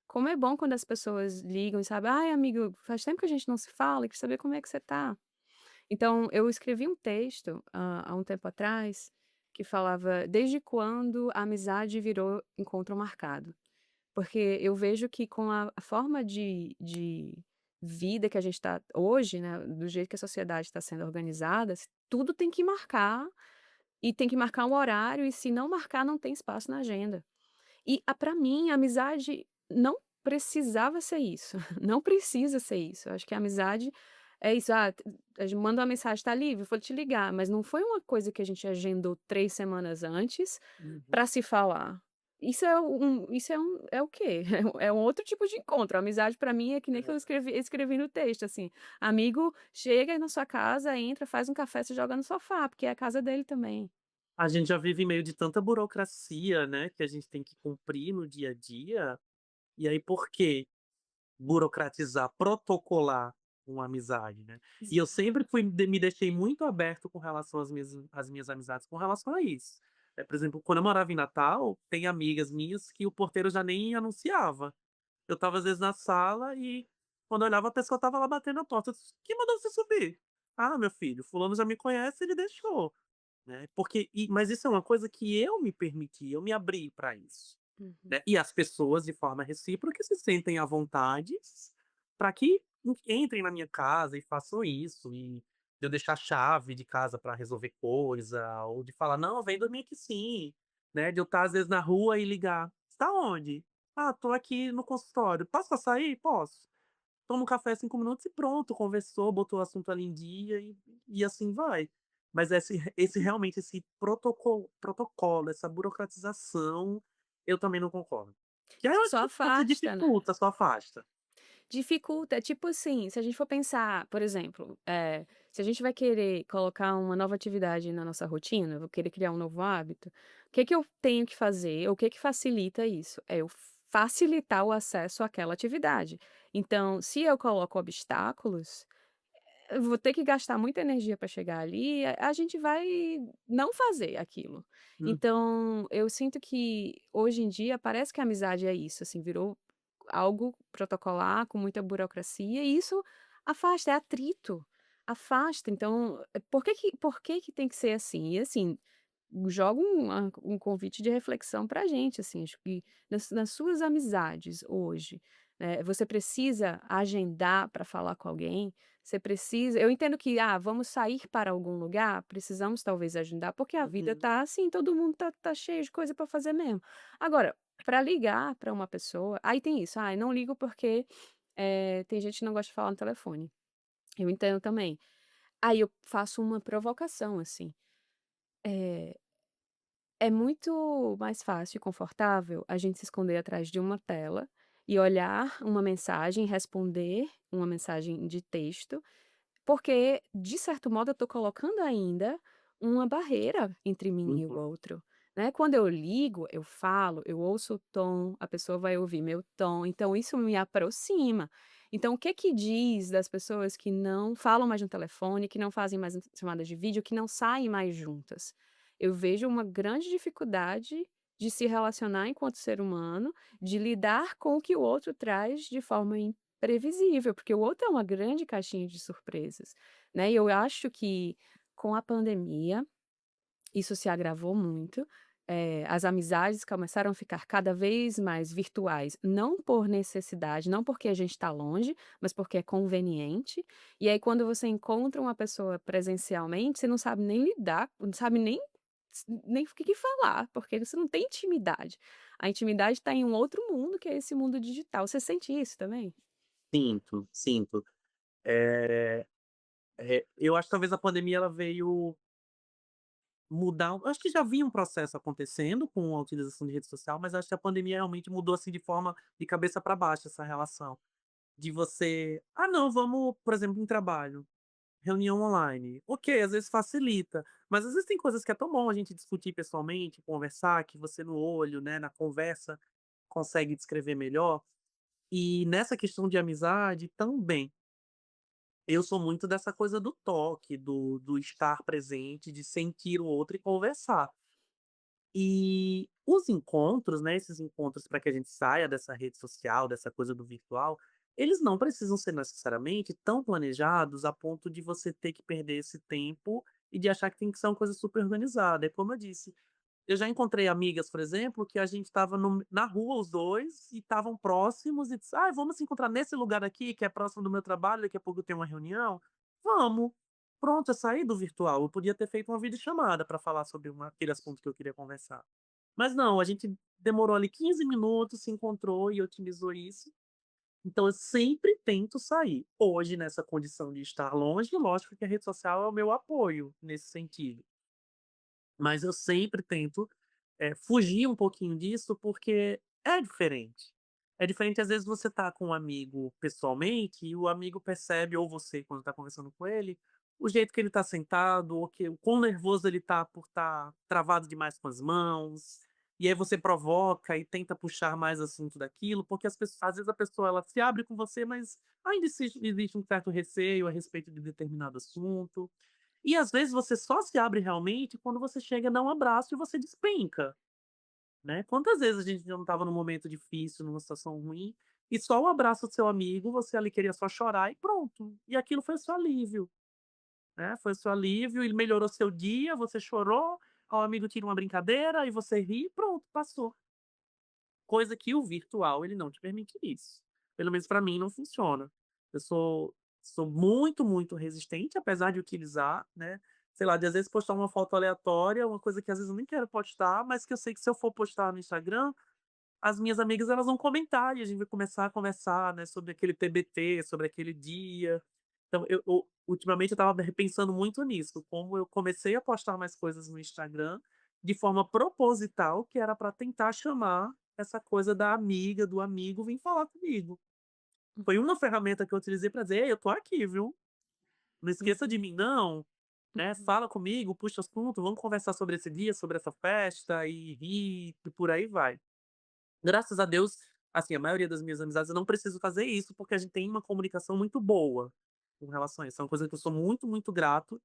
Como é bom quando as pessoas ligam e sabe: "Ai amigo, faz tempo que a gente não se fala, queria saber como é que você tá". Então eu escrevi um texto, há um tempo atrás, que falava: "Desde quando a amizade virou encontro marcado?". Porque eu vejo que com a forma de vida que a gente está hoje, né, do jeito que a sociedade está sendo organizada, tudo tem que marcar, e tem que marcar um horário, e se não marcar não tem espaço na agenda. E pra mim a amizade não precisava ser isso, não precisa ser isso. Eu acho que a amizade é isso, a gente manda uma mensagem: "Tá livre? Vou te ligar", mas não foi uma coisa que a gente agendou 3 semanas antes Uhum. pra se falar. Isso é o quê? É um outro tipo de encontro. A amizade pra mim é que nem que eu escrevi no texto, assim, amigo chega aí na sua casa, entra, faz um café, se joga no sofá, porque é a casa dele também. A gente já vive em meio de tanta burocracia, né, que a gente tem que cumprir no dia a dia, e aí por que burocratizar, protocolar? uma amizade, né. E eu Exato. sempre me deixei muito aberto com relação às minhas amizades com relação a isso. Por exemplo, quando eu morava em Natal, tem amigas minhas que o porteiro já nem anunciava. Eu estava às vezes na sala e quando eu olhava a pessoa estava lá batendo na porta, eu disse: "Quem mandou você subir?". "Ah, meu filho, fulano já me conhece, ele deixou", né. Mas isso é uma coisa que eu me permiti, eu me abri para isso, Uhum. né. E as pessoas de forma recíproca se sentem à vontade para que entrem na minha casa e façam isso, e de eu deixar a chave de casa para resolver coisa, ou de falar: "Não, vem dormir aqui sim", né, de eu estar às vezes na rua e ligar: "Você tá onde?". "Ah, tô aqui no consultório". "Posso passar aí?". "Posso". Toma um café 5 minutos e pronto, conversou, botou o assunto ali em dia e assim vai. Mas esse realmente, esse protocolo, essa burocratização, eu também não concordo. Que aí eu Isso acho só que você afasta, né. dificulta, só afasta. Dificulta, é tipo assim, se a gente for pensar, por exemplo, se a gente vai querer colocar uma nova atividade na nossa rotina, vou querer criar um novo hábito, o que que eu tenho que fazer, o que que facilita isso? É eu facilitar o acesso àquela atividade. Então, se eu coloco obstáculos, eu vou ter que gastar muita energia para chegar ali, a gente vai não fazer aquilo. Hum, Então, eu sinto que hoje em dia parece que a amizade é isso, assim, virou algo protocolar, com muita burocracia, e isso afasta, é atrito, afasta. Então, por que que tem que ser assim? E assim, jogo um convite de reflexão pra gente, assim, acho que nas suas amizades hoje, você precisa agendar para falar com alguém, você precisa, eu entendo que, vamos sair para algum lugar, precisamos talvez agendar, porque a vida uhum, tá assim, todo mundo tá cheio de coisa para fazer mesmo. Agora, para ligar para uma pessoa, aí tem isso: "Ai, não ligo porque, tem gente que não gosta de falar no telefone". Eu entendo também. Aí eu faço uma provocação, assim, eh é muito mais fácil e confortável a gente se esconder atrás de uma tela e olhar uma mensagem, responder uma mensagem de texto, porque, de certo modo, eu estou colocando ainda uma barreira entre mim e o uhum. outro, né. Quando eu ligo, eu falo, eu ouço o tom, a pessoa vai ouvir meu tom, então isso me aproxima. Então o que que diz das pessoas que não falam mais no telefone, que não fazem mais chamadas de vídeo, que não saem mais juntas? Eu vejo uma grande dificuldade de se relacionar enquanto ser humano, de lidar com o que o outro traz de forma previsível, porque o outro é uma grande caixinha de surpresas, né, e eu acho que com a pandemia, isso se agravou muito, as amizades começaram a ficar cada vez mais virtuais, não por necessidade, não porque a gente está longe, mas porque é conveniente, e aí quando você encontra uma pessoa presencialmente, você não sabe nem lidar, não sabe nem o que que falar, porque você não tem intimidade. A intimidade está em um outro mundo, que é esse mundo digital. Você sente isso também? Sinto, sinto. Eh eu acho que talvez a pandemia ela veio mudar, eu acho que já vinha um processo acontecendo com a utilização de rede social, mas acho que a pandemia realmente mudou, assim, de forma de cabeça para baixo essa relação. De você: "Ah não, vamos", por exemplo, em trabalho, reunião online. Ok, às vezes facilita, mas às vezes tem coisas que é tão bom a gente discutir pessoalmente, conversar, que você no olho, né, na conversa, consegue descrever melhor. E nessa questão de amizade também, eu sou muito dessa coisa do toque, do estar presente, de sentir o outro e conversar. E os encontros, né, esses encontros para que a gente saia dessa rede social, dessa coisa do virtual, eles não precisam ser necessariamente tão planejados a ponto de você ter que perder esse tempo e de achar que tem que ser uma coisa super organizada. É como eu disse, eu já encontrei amigas, por exemplo, que a gente estava na rua os 2 e estavam próximos e disse: "Ai, vamos se encontrar nesse lugar aqui que é próximo do meu trabalho, daqui a pouco eu tenho uma reunião". "Vamos". Pronto, eu saí do virtual, eu podia ter feito uma videochamada para falar sobre aquele assunto que eu queria conversar. Mas não, a gente demorou ali 15 minutos, se encontrou e otimizou isso. Então eu sempre tento sair. Hoje, nessa condição de estar longe, lógico que a rede social é o meu apoio nesse sentido. Mas eu sempre tento, fugir um pouquinho disso, porque é diferente. É diferente, às vezes, você tá com um amigo pessoalmente e o amigo percebe, ou você quando tá conversando com ele, o jeito que ele tá sentado, ou que o quão nervoso ele tá por estar travado demais com as mãos. e aí você provoca e tenta puxar mais assunto daquilo, porque às vezes a pessoa ela se abre com você, mas ainda existe um certo receio a respeito de determinado assunto. E às vezes você só se abre realmente quando você chega a dar um abraço e você despenca, né. Quantas vezes a gente já não estava num momento difícil, numa situação ruim, e só o abraço do seu amigo, você ali queria só chorar e pronto, e aquilo foi o seu alívio, né, foi o seu alívio, ele melhorou seu dia, você chorou, o amigo tira uma brincadeira e você ri e pronto, passou. Coisa que o virtual ele não te permite isso. Pelo menos para mim não funciona. Eu sou muito, muito resistente, apesar de utilizar, né, sei lá, de às vezes postar uma foto aleatória, uma coisa que às vezes eu nem quero postar, mas que eu sei que se eu for postar no Instagram, as minhas amigas elas vão comentar e a gente vai começar a conversar, né, sobre aquele TBT, sobre aquele dia. Então eu ultimamente eu estava repensando muito nisso, como eu comecei a postar mais coisas no Instagram, de forma proposital, que era para tentar chamar essa coisa da amiga, do amigo vir falar comigo. Foi uma ferramenta que eu utilizei para dizer: "Ei, eu tô aqui, viu? Não esqueça de Uhum, mim não, né, uhum, fala comigo, puxa assunto, vamos conversar sobre esse dia, sobre essa festa", e rir, e por aí vai. Graças a Deus, assim, a maioria das minhas amizades eu não preciso fazer isso, porque a gente tem uma comunicação muito boa com relação a isso. É uma coisa que eu sou muito, muito grato,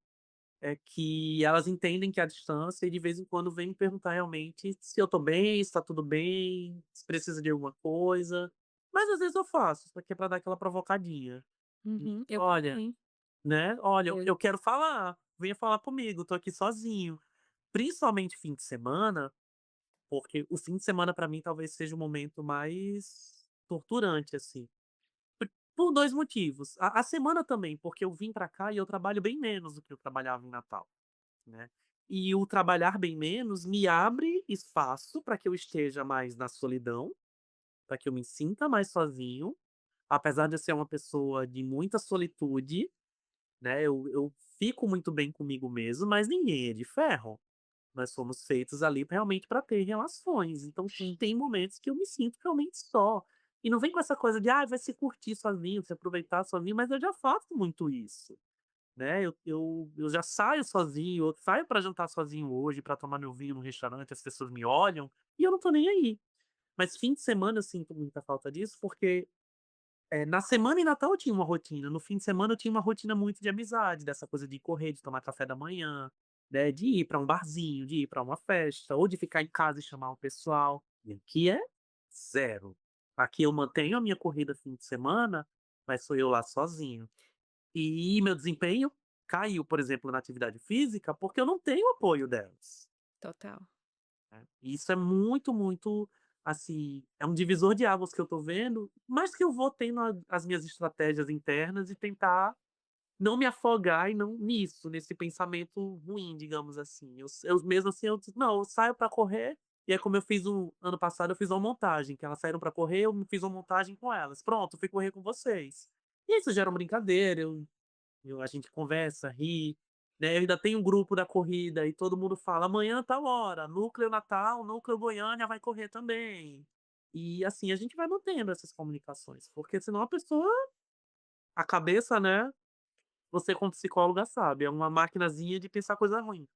é que elas entendem que é a distância e de vez em quando vêm me perguntar realmente se eu tô bem, se tá tudo bem, se precisa de alguma coisa. Mas às vezes eu faço, só que é pra dar aquela provocadinha. uhum. Eu Olha, também. né, "Olha, eu Eu eu quero falar, venha falar comigo, tô aqui sozinho". Principalmente fim de semana, porque o fim de semana pra mim talvez seja o momento mais torturante, assim. Por 2 motivos. A semana também, porque eu vim pra cá e eu trabalho bem menos do que eu trabalhava em Natal, né. E o trabalhar bem menos me abre espaço para que eu esteja mais na solidão, para que eu me sinta mais sozinho, apesar de eu ser uma pessoa de muita solitude, né, eu fico muito bem comigo mesmo, mas ninguém é de ferro. Nós fomos feitos ali realmente para ter relações, então sim, tem momentos que eu me sinto realmente só. E não vem com essa coisa de: "Ai, vai se curtir sozinho, se aproveitar sozinho", mas eu já faço muito isso, né, eu já saio sozinho, eu saio para jantar sozinho hoje, para tomar meu vinho no restaurante, as pessoas me olham, e eu não tô nem aí. Mas fim de semana eu sinto muita falta disso, porque na semana e Natal eu tinha uma rotina, no fim de semana eu tinha uma rotina muito de amizade, dessa coisa de correr, de tomar café da manhã, né, de ir pra um barzinho, de ir pra uma festa, ou de ficar em casa e chamar o pessoal. E aqui é zero. Aqui eu mantenho a minha corrida fim de semana, mas sou eu lá sozinho. E meu desempenho caiu, por exemplo, na atividade física, porque eu não tenho apoio delas. total. Né. E isso é muito, muito, assim, é um divisor de águas que eu tô vendo, mas que eu vou tendo as minhas estratégias internas e tentar não me afogar e não nisso, nesse pensamento ruim, digamos assim. Eu mesmo assim, eu não, eu saio pra correr, e é como eu fiz o ano passado, eu fiz uma montagem, que elas saíram pra correr, eu fiz uma montagem com elas. "Pronto, fui correr com vocês". E isso gera uma brincadeira, a gente conversa, ri, né, eu ainda tenho um grupo da corrida e todo mundo fala: "Amanhã tal hora, núcleo Natal, núcleo Goiânia vai correr também". E assim a gente vai mantendo essas comunicações, porque senão a pessoa a cabeça, né, você como psicóloga sabe, é uma maquinazinha de pensar coisa ruim.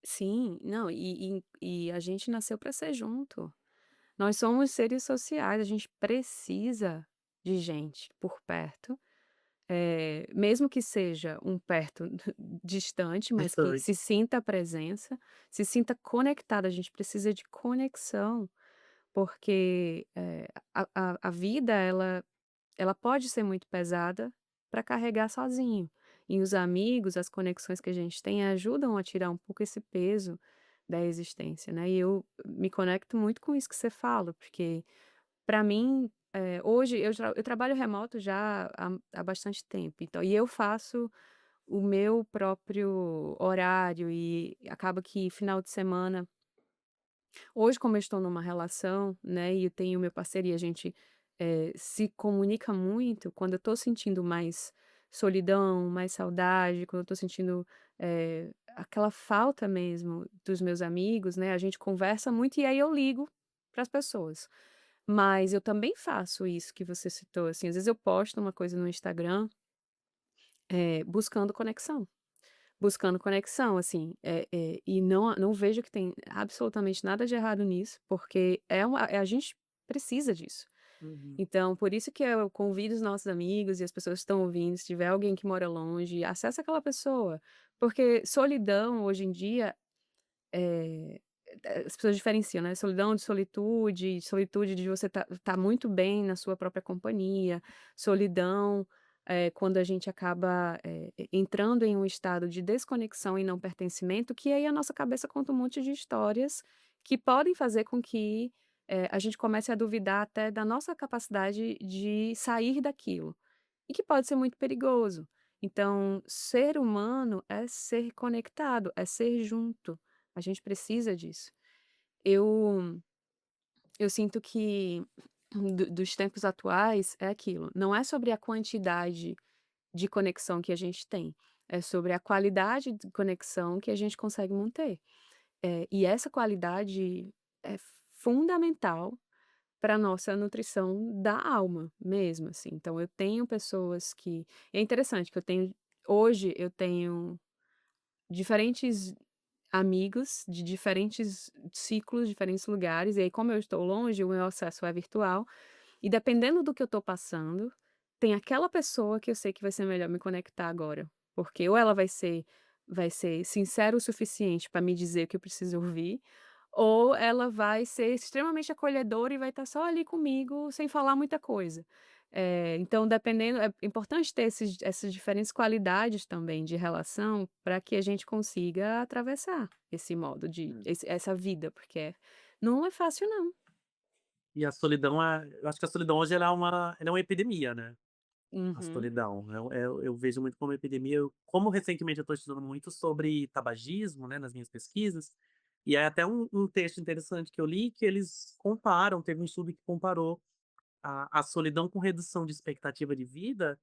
Sim, não, e a gente nasceu para ser junto. Nós somos seres sociais, a gente precisa de gente por perto, mesmo que seja um perto distante, mas que se Distante. sinta a presença, se sinta conectado, a gente precisa de conexão, porque, a vida ela pode ser muito pesada para carregar sozinho. E os amigos, as conexões que a gente tem ajudam a tirar um pouco esse peso da existência, né. E eu me conecto muito com isso que você fala, porque para mim, hoje eu trabalho remoto já há bastante tempo, então e eu faço o meu próprio horário e acaba que final de semana hoje, como eu estou numa relação, né, e eu tenho meu parceiro e a gente, se comunica muito, quando eu estou sentindo mais solidão, mais saudade, quando eu estou sentindo, aquela falta mesmo dos meus amigos, né, a gente conversa muito e aí eu ligo para as pessoas. Mas eu também faço isso que você citou, assim, às vezes eu posto uma coisa no Instagram, buscando conexão. buscando conexão, assim, e não vejo que tem absolutamente nada de errado nisso, porque a gente precisa disso. Uhum. Então, por isso que eu convido os nossos amigos e as pessoas que estão ouvindo, se tiver alguém que mora longe, acessa aquela pessoa, porque solidão hoje em dia, eh, as pessoas diferenciam, né, solidão de solitude, solitude de você tá muito bem na sua própria companhia, solidão, quando a gente acaba, entrando em um estado de desconexão e não pertencimento, que aí a nossa cabeça conta um monte de histórias que podem fazer com que, a gente comece a duvidar até da nossa capacidade de sair daquilo, e que pode ser muito perigoso. Então, ser humano é ser conectado, é ser junto. A gente precisa disso. Eu eu sinto que dos tempos atuais é aquilo, não é sobre a quantidade de conexão que a gente tem, é sobre a qualidade de conexão que a gente consegue manter. E essa qualidade é fundamental para nossa nutrição da alma mesmo, assim. Então eu tenho pessoas que é interessante que eu tenho diferentes amigos de diferentes ciclos, diferentes lugares, e aí como eu estou longe, o meu acesso é virtual, e dependendo do que eu estou passando, tem aquela pessoa que eu sei que vai ser melhor me conectar agora, porque ou ela vai ser sincera o suficiente para me dizer o que eu preciso ouvir, ou ela vai ser extremamente acolhedora e vai estar só ali comigo sem falar muita coisa. Então dependendo é importante ter essas diferentes qualidades também de relação para que a gente consiga atravessar esse modo de Hum. essa vida, porque não é fácil não. E a solidão eu acho que a solidão hoje ela é uma epidemia, né, a Uhum. solidão. Eu vejo muito como epidemia. Como recentemente eu estou estudando muito sobre tabagismo, né, nas minhas pesquisas, e é até um texto interessante que eu li que eles comparam, teve um estudo que comparou a solidão com redução de expectativa de vida,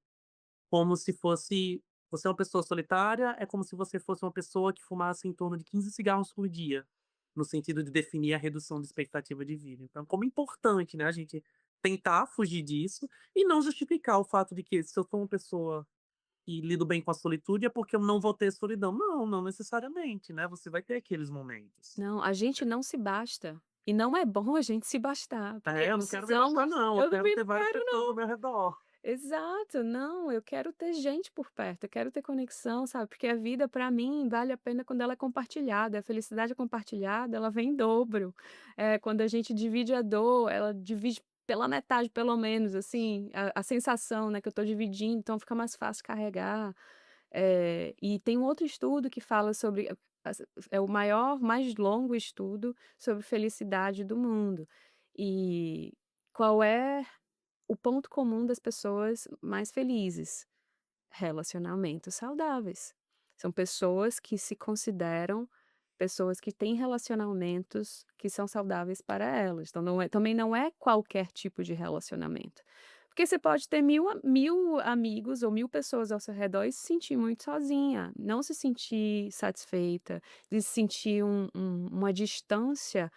como se fosse você é uma pessoa solitária, é como se você fosse uma pessoa que fumasse em torno de 15 cigarros por dia, no sentido de definir a redução de expectativa de vida. Então, como é importante, né, a gente tentar fugir disso e não justificar o fato de que se eu sou uma pessoa e lido bem com a solitude é porque eu não vou ter solidão. Não, não necessariamente, né, você vai ter aqueles momentos. Não, a gente não se basta, e não é bom a gente se bastar, porque É, eu não quero me bastar precisamos não, eu eu quero também ter não várias quero pessoas ao não. meu redor. Exato, não, eu quero ter gente por perto, eu quero ter conexão, sabe, porque a vida para mim vale a pena quando ela é compartilhada, a felicidade compartilhada, ela vem em dobro. Quando a gente divide a dor, ela divide pela metade pelo menos, assim, a sensação, né, que eu estou dividindo, então fica mais fácil carregar. E tem um outro estudo que fala sobre as é o mais longo estudo sobre felicidade do mundo. E qual é o ponto comum das pessoas mais felizes? Relacionamentos saudáveis. São pessoas que se consideram pessoas que têm relacionamentos que são saudáveis para elas. Então também não é qualquer tipo de relacionamento. Porque você pode ter 1000 amigos ou 1000 pessoas ao seu redor e se sentir muito sozinha, não se sentir satisfeita, de sentir uma distância,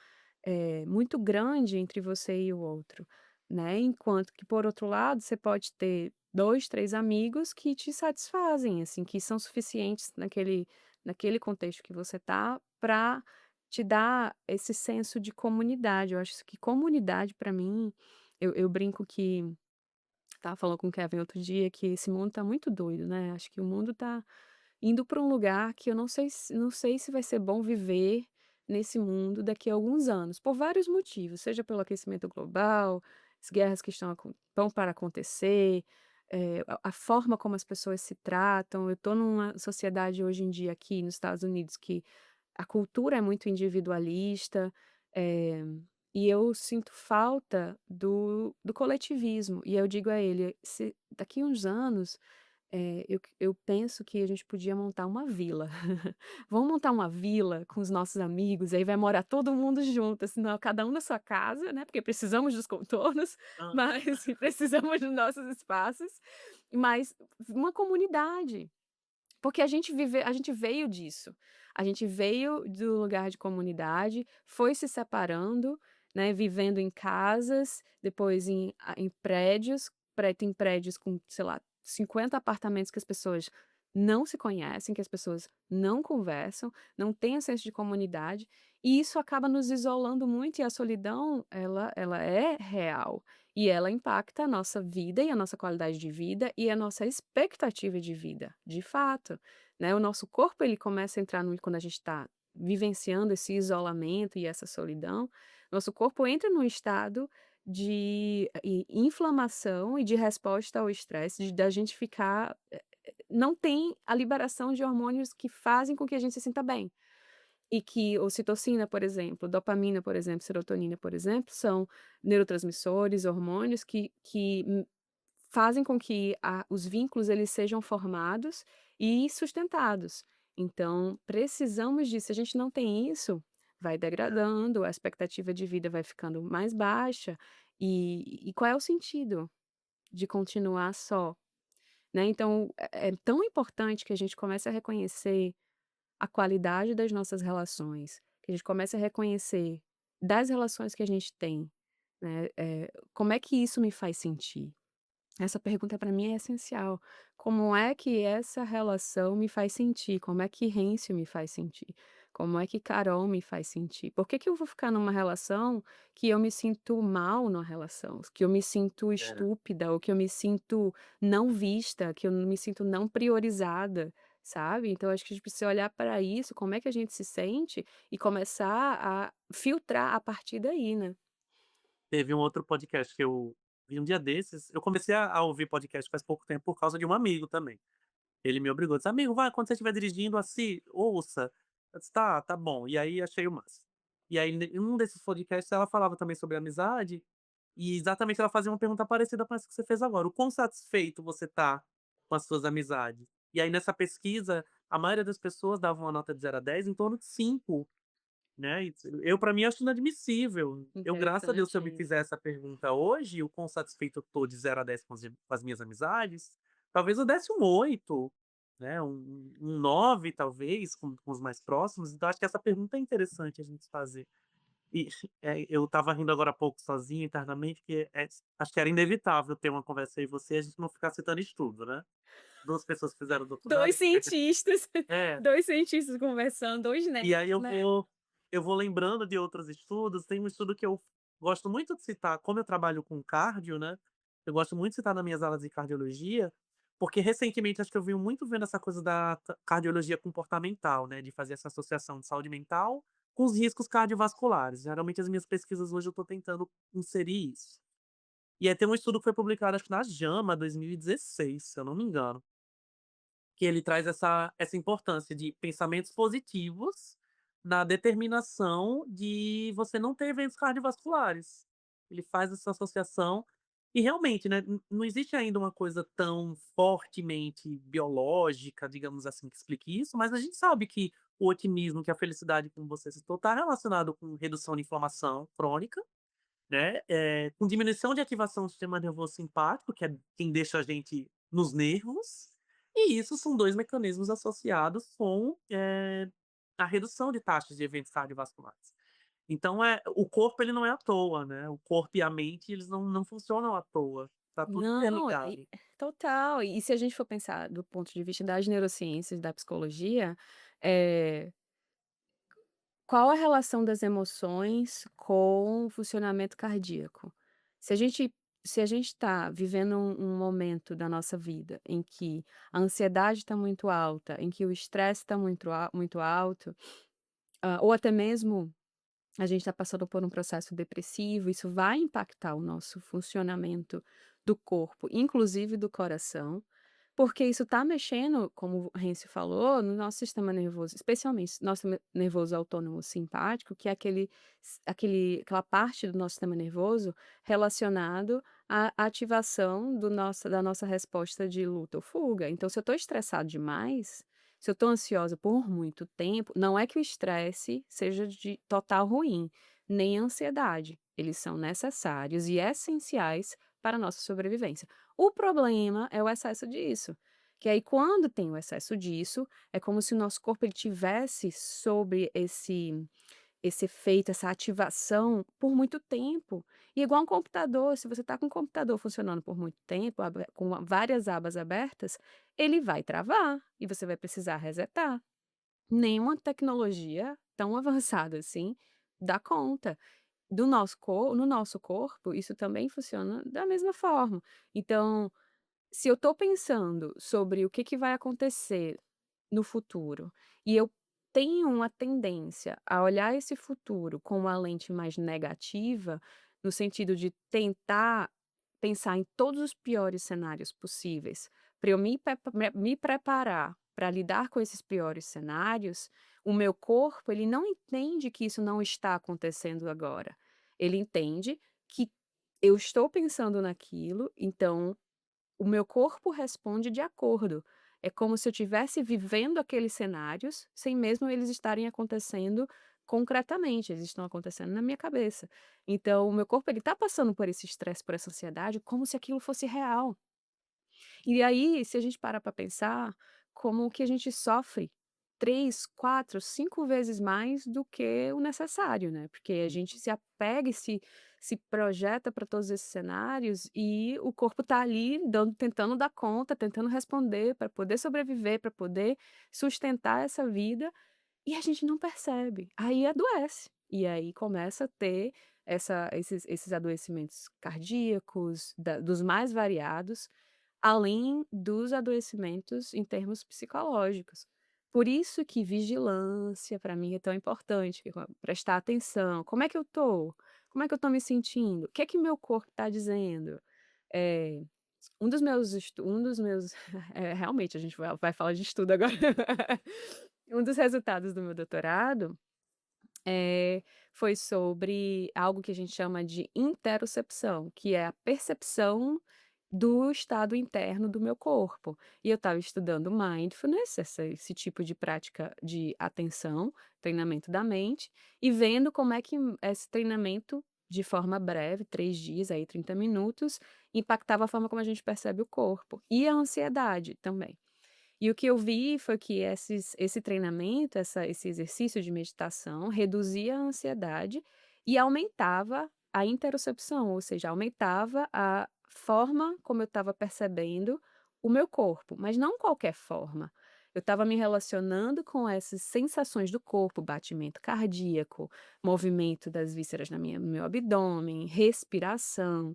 muito grande entre você e o outro, né. Enquanto que, por outro lado, você pode ter 2, 3 amigos que te satisfazem, assim, que são suficientes naquele contexto que você tá, para te dar esse senso de comunidade. Eu acho que comunidade para mim eu brinco que estava falando com o Kevin outro dia que esse mundo tá muito doido, né, acho que o mundo tá indo para um lugar que eu não sei se vai ser bom viver nesse mundo daqui a alguns anos, por vários motivos, seja pelo aquecimento global, as guerras que estão para acontecer, a forma como as pessoas se tratam. Eu estou numa sociedade hoje em dia aqui nos Estados Unidos que a cultura é muito individualista, eh, e eu sinto falta do coletivismo. E eu digo a ele: "Se daqui uns anos, eu penso que a gente podia montar uma vila. Vamos montar uma vila com os nossos amigos, aí vai morar todo mundo junto, assim, não cada um na sua casa, né, porque precisamos dos contornos, Hã. mas precisamos dos nossos espaços, mas uma comunidade, porque a gente veio disso. A gente veio do lugar de comunidade, foi se separando, né, vivendo em casas, depois em prédios, tem prédios com, sei lá, 50 apartamentos que as pessoas não se conhecem, que as pessoas não conversam, não têm o senso de comunidade, e isso acaba nos isolando muito, e a solidão, ela é real, e ela impacta a nossa vida e a nossa qualidade de vida e a nossa expectativa de vida, de fato, né. O nosso corpo, ele começa a entrar no quando a gente está vivenciando esse isolamento e essa solidão, nosso corpo entra num estado de inflamação e de resposta ao estresse, de da gente ficar não tem a liberação de hormônios que fazem com que a gente se sinta bem. E que ocitocina, por exemplo, dopamina, por exemplo, serotonina, por exemplo, são neurotransmissores, hormônios que fazem com que os vínculos eles sejam formados e sustentados. Então, precisamos disso. Se a gente não tem isso, vai degradando, a expectativa de vida vai ficando mais baixa, e qual é o sentido de continuar só? Né, então é tão importante que a gente comece a reconhecer a qualidade das nossas relações, que a gente comece a reconhecer das relações que a gente tem, né, como é que isso me faz sentir? Essa pergunta para mim é essencial. Como é que essa relação me faz sentir? Como é que Rêncio me faz sentir? Como é que Carol me faz sentir? Por que que eu vou ficar numa relação que eu me sinto mal numa relação, que eu me sinto É. estúpida ou que eu me sinto não vista, que eu me sinto não priorizada, sabe? Então acho que a gente precisa olhar para isso, como é que a gente se sente e começar a filtrar a partir daí, né? Teve um outro podcast que eu vi um dia desses, eu comecei a ouvir podcast faz pouco tempo por causa de um amigo também. Ele me obrigou, disse: "Amigo, vai, quando você estiver dirigindo, ouça". Eu disse: "Tá, tá bom". E aí achei o máximo. E aí em um desses podcasts ela falava também sobre amizade, e exatamente ela fazia uma pergunta parecida com essa que você fez agora: "O quão satisfeito você tá com as suas amizades?". E aí nessa pesquisa, a maioria das pessoas dava uma nota de 0 a 10 em torno de 5. Né, eu pra mim acho inadmissível. Eu, graças a Deus, se eu Interessante me isso. fizer essa pergunta hoje, o quão satisfeito eu tô de 0 a 10 com as minhas amizades, talvez eu desse um 8, né, um 9 talvez, com os mais próximos, então acho que essa pergunta é interessante a gente fazer. E, eu estava rindo agora há pouco sozinho internamente, que acho que era inevitável ter uma conversa eu e você, e a gente não ficar citando estudo, né. 2 pessoas que fizeram doutorado 2 e cientistas, é. 2 cientistas conversando, 2 E aí nerds, né. eu vou lembrando de outros estudos, tem um estudo que eu gosto muito de citar, como eu trabalho com cardio, né, eu gosto muito de citar nas minhas aulas de cardiologia, porque recentemente acho que eu venho muito vendo essa coisa da cardiologia comportamental, né, de fazer essa associação de saúde mental com os riscos cardiovasculares. Geralmente as minhas pesquisas hoje eu estou tentando inserir isso. E aí tem um estudo que foi publicado acho que na JAMA 2016, se eu não me engano. Que ele traz essa importância de pensamentos positivos na determinação de você não ter eventos cardiovasculares. Ele faz essa associação e realmente, né, não existe ainda uma coisa tão fortemente biológica, digamos assim, que explique isso, mas a gente sabe que o otimismo, que a felicidade, como você citou, está relacionado com redução de inflamação crônica, né, com diminuição de ativação do sistema nervoso simpático, que é quem deixa a gente nos nervos, e isso são 2 mecanismos associados com, a redução de taxas de eventos cardiovasculares. Então o corpo ele não é à toa, né, o corpo e a mente eles não funcionam à toa, tá tudo Não, interligado. total. E se a gente for pensar do ponto de vista das neurociências, da psicologia, eh, qual a relação das emoções com o funcionamento cardíaco? Se a gente se a gente está vivendo um momento da nossa vida em que a ansiedade está muito alta, em que o estresse está muito alto, ou até mesmo a gente está passando por um processo depressivo, isso vai impactar o nosso funcionamento do corpo, inclusive do coração, porque isso está mexendo, como o Renzo falou, no nosso sistema nervoso, especialmente nosso nervoso autônomo simpático, que é aquela parte do nosso sistema nervoso relacionado à ativação da nossa resposta de luta ou fuga. Então, se eu estou estressado demais, se eu estou ansiosa por muito tempo, não é que o estresse seja de total ruim, nem a ansiedade. Eles são necessários e essenciais para a nossa sobrevivência. O problema é o excesso disso, que aí quando tem o excesso disso, é como se o nosso corpo ele tivesse sobre esse efeito, essa ativação por muito tempo. E igual um computador, se você está com o computador funcionando por muito tempo, com várias abas abertas, ele vai travar e você vai precisar resetar. Nenhuma tecnologia tão avançada assim dá conta. No nosso corpo, isso também funciona da mesma forma. Então, se eu estou pensando sobre o que que vai acontecer no futuro, e eu tenho uma tendência a olhar esse futuro com uma lente mais negativa, no sentido de tentar pensar em todos os piores cenários possíveis, para eu me preparar para lidar com esses piores cenários, o meu corpo, ele não entende que isso não está acontecendo agora. Ele entende que eu estou pensando naquilo, então o meu corpo responde de acordo. É como se eu estivesse vivendo aqueles cenários, sem mesmo eles estarem acontecendo concretamente, eles estão acontecendo na minha cabeça. Então o meu corpo ele está passando por esse estresse, por essa ansiedade, como se aquilo fosse real. E aí, se a gente parar para pensar, como que a gente sofre 3, 4, 5 vezes mais do que o necessário, né, porque a gente se apega e se projeta para todos esses cenários e o corpo tá ali tentando dar conta, tentando responder para poder sobreviver, para poder sustentar essa vida, e a gente não percebe, aí adoece. E aí começa a ter esses adoecimentos cardíacos, dos mais variados, além dos adoecimentos em termos psicológicos. Por isso que vigilância para mim é tão importante, prestar atenção, como é que eu tô? Como é que eu tô me sentindo? O que é que meu corpo está dizendo? Eh, um dos meus realmente a gente vai falar de estudo agora. Um dos resultados do meu doutorado, foi sobre algo que a gente chama de interocepção, que é a percepção do estado interno do meu corpo. E eu estava estudando mindfulness, esse tipo de prática de atenção, treinamento da mente, e vendo como é que esse treinamento, de forma breve, 3 dias, aí 30 minutos, impactava a forma como a gente percebe o corpo. E a ansiedade também. E o que eu vi foi que esse treinamento, esse exercício de meditação reduzia a ansiedade e aumentava a interocepção, ou seja, aumentava a forma como eu estava percebendo o meu corpo, mas não qualquer forma. Eu estava me relacionando com essas sensações do corpo, batimento cardíaco, movimento das vísceras no meu abdômen, respiração.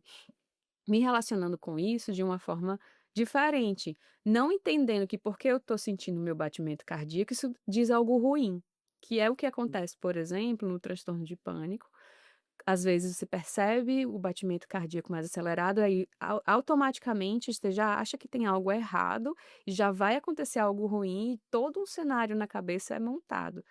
Me relacionando com isso de uma forma diferente, não entendendo que porque eu estou sentindo o meu batimento cardíaco, isso diz algo ruim, que é o que acontece, por exemplo, no transtorno de pânico. Às vezes você percebe o batimento cardíaco mais acelerado, aí automaticamente você já acha que tem algo errado, e já vai acontecer algo ruim, e todo um cenário na cabeça é montado.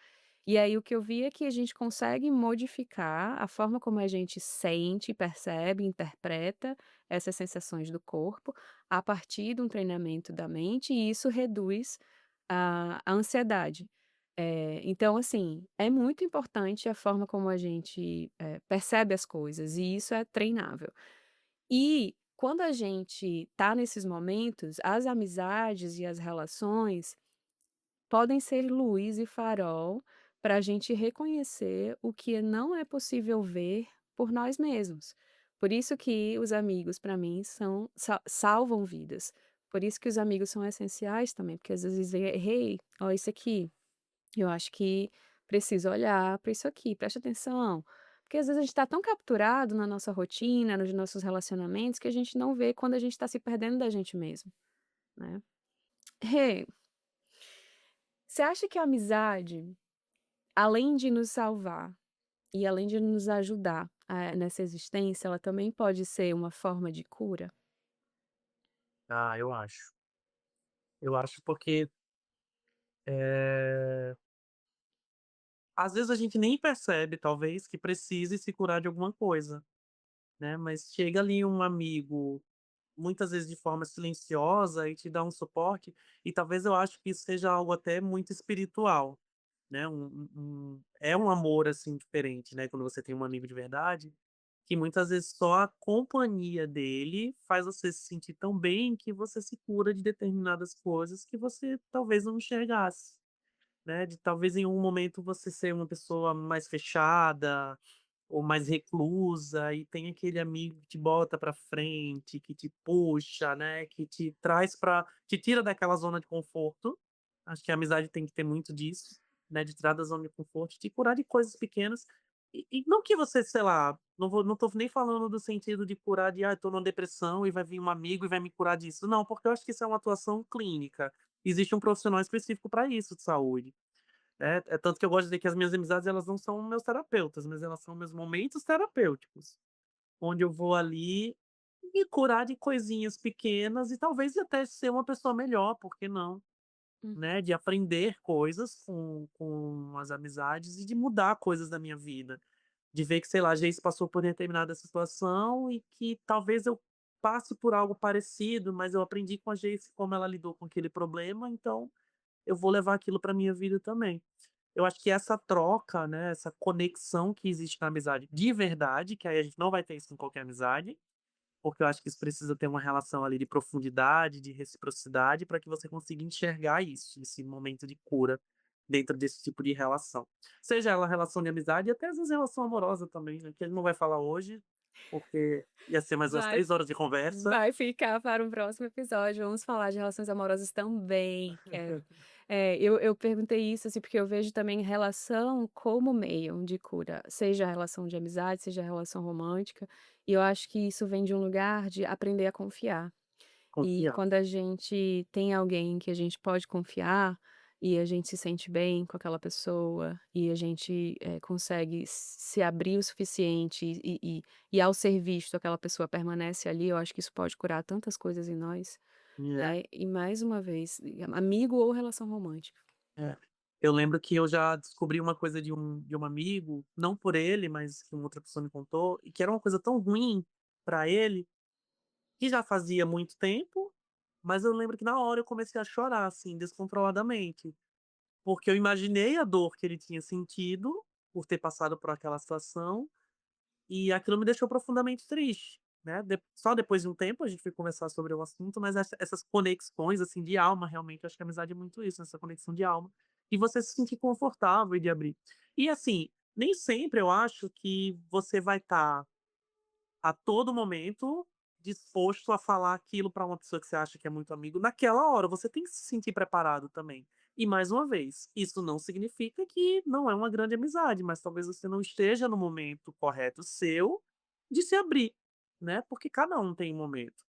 E aí o que eu vi é que a gente consegue modificar a forma como a gente sente, percebe, interpreta essas sensações do corpo, a partir de um treinamento da mente, e isso reduz a ansiedade. Então assim, é muito importante a forma como a gente, percebe as coisas, e isso é treinável. E quando a gente tá nesses momentos, as amizades e as relações podem ser luz e farol para a gente reconhecer o que não é possível ver por nós mesmos. Por isso que os amigos, para mim, salvam vidas. Por isso que os amigos são essenciais também, porque às vezes dizem: "Hey, ó isso aqui, eu acho que preciso olhar para isso aqui, preste atenção". Porque às vezes a gente está tão capturado na nossa rotina, nos nossos relacionamentos, que a gente não vê quando a gente está se perdendo da gente mesmo, né. Hey, você acha que a amizade, além de nos salvar e além de nos ajudar, nessa existência, ela também pode ser uma forma de cura? Ah, eu acho. Eu acho porque, eh, às vezes a gente nem percebe, talvez, que precise se curar de alguma coisa, né, mas chega ali um amigo, muitas vezes de forma silenciosa, e te dá um suporte, e talvez eu acho que isso seja algo até muito espiritual, né, é um amor, assim, diferente, né, quando você tem um amigo de verdade, que muitas vezes só a companhia dele faz você se sentir tão bem que você se cura de determinadas coisas que você talvez não enxergasse. né, de talvez em um momento você ser uma pessoa mais fechada, ou mais reclusa, e tem aquele amigo que te bota pra frente, que te puxa, né, que te traz pra te tira daquela zona de conforto. Acho que a amizade tem que ter muito disso, né, de tirar da zona de conforto, te curar de coisas pequenas. E não que você, sei lá, não tô nem falando do sentido de curar de: "Ah, tô numa depressão e vai vir um amigo e vai me curar disso". Não, porque eu acho que isso é uma atuação clínica. Existe um profissional específico para isso de saúde. É tanto que eu gosto de dizer que as minhas amizades, elas não são meus terapeutas, mas elas são meus momentos terapêuticos, onde eu vou ali me curar de coisinhas pequenas e talvez até ser uma pessoa melhor, por que não, Hum, né, de aprender coisas com as amizades e de mudar coisas da minha vida, de ver que, sei lá, a Geis passou por determinada situação e que talvez eu passe por algo parecido, mas eu aprendi com a Geis como ela lidou com aquele problema, então eu vou levar aquilo para minha vida também. Eu acho que essa troca, né, essa conexão que existe na amizade de verdade, que aí a gente não vai ter isso em qualquer amizade, porque eu acho que isso precisa ter uma relação ali de profundidade, de reciprocidade, para que você consiga enxergar isso, esse momento de cura dentro desse tipo de relação. Seja ela relação de amizade e até às vezes relação amorosa também, né, que ele não vai falar hoje, porque ia ser mais umas vai 3 horas de conversa. vai ficar para um próximo episódio, vamos falar de relações amorosas também, eu perguntei isso, assim, porque eu vejo também relação como meio de cura, seja a relação de amizade, seja a relação romântica, e eu acho que isso vem de um lugar de aprender a confiar. E Confiar. quando a gente tem alguém que a gente pode confiar, e a gente se sente bem com aquela pessoa, e a gente, consegue se abrir o suficiente e ao ser visto aquela pessoa permanece ali, eu acho que isso pode curar tantas coisas em nós, É. né. E mais uma vez, amigo ou relação romântica. É. Eu lembro que eu já descobri uma coisa de um amigo, não por ele, mas que uma outra pessoa me contou, e que era uma coisa tão ruim pra ele, que já fazia muito tempo, mas eu lembro que na hora eu comecei a chorar, assim, descontroladamente, porque eu imaginei a dor que ele tinha sentido por ter passado por aquela situação, e aquilo me deixou profundamente triste, né. Só depois de um tempo a gente foi conversar sobre o assunto, mas essas conexões, assim, de alma, realmente, eu acho que a amizade é muito isso, essa conexão de alma, e você se sentir confortável e de abrir. E assim, nem sempre eu acho que você vai estar a todo momento disposto a falar aquilo para uma pessoa que você acha que é muito amigo naquela hora, você tem que se sentir preparado também. E mais uma vez, isso não significa que não é uma grande amizade, mas talvez você não esteja no momento correto seu de se abrir, né, porque cada um tem um momento.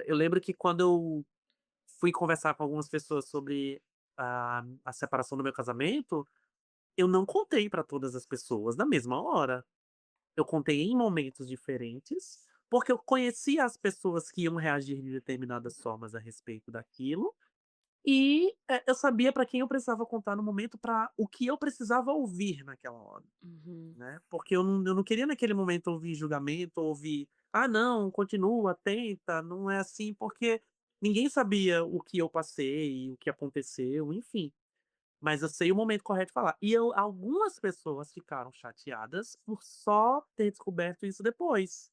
Eu lembro que quando eu fui conversar com algumas pessoas sobre a separação do meu casamento, eu não contei para todas as pessoas na mesma hora. Eu contei em momentos diferentes, porque eu conhecia as pessoas que iam reagir de determinadas formas a respeito daquilo, e, eu sabia para quem eu precisava contar no momento, para o que eu precisava ouvir naquela hora, Uhum. né. Porque eu não queria naquele momento ouvir julgamento, ouvir: "Ah não, continua, tenta, não é assim", porque ninguém sabia o que eu passei, o que aconteceu, enfim. Mas eu sei o momento correto de falar. E algumas pessoas ficaram chateadas por só ter descoberto isso depois,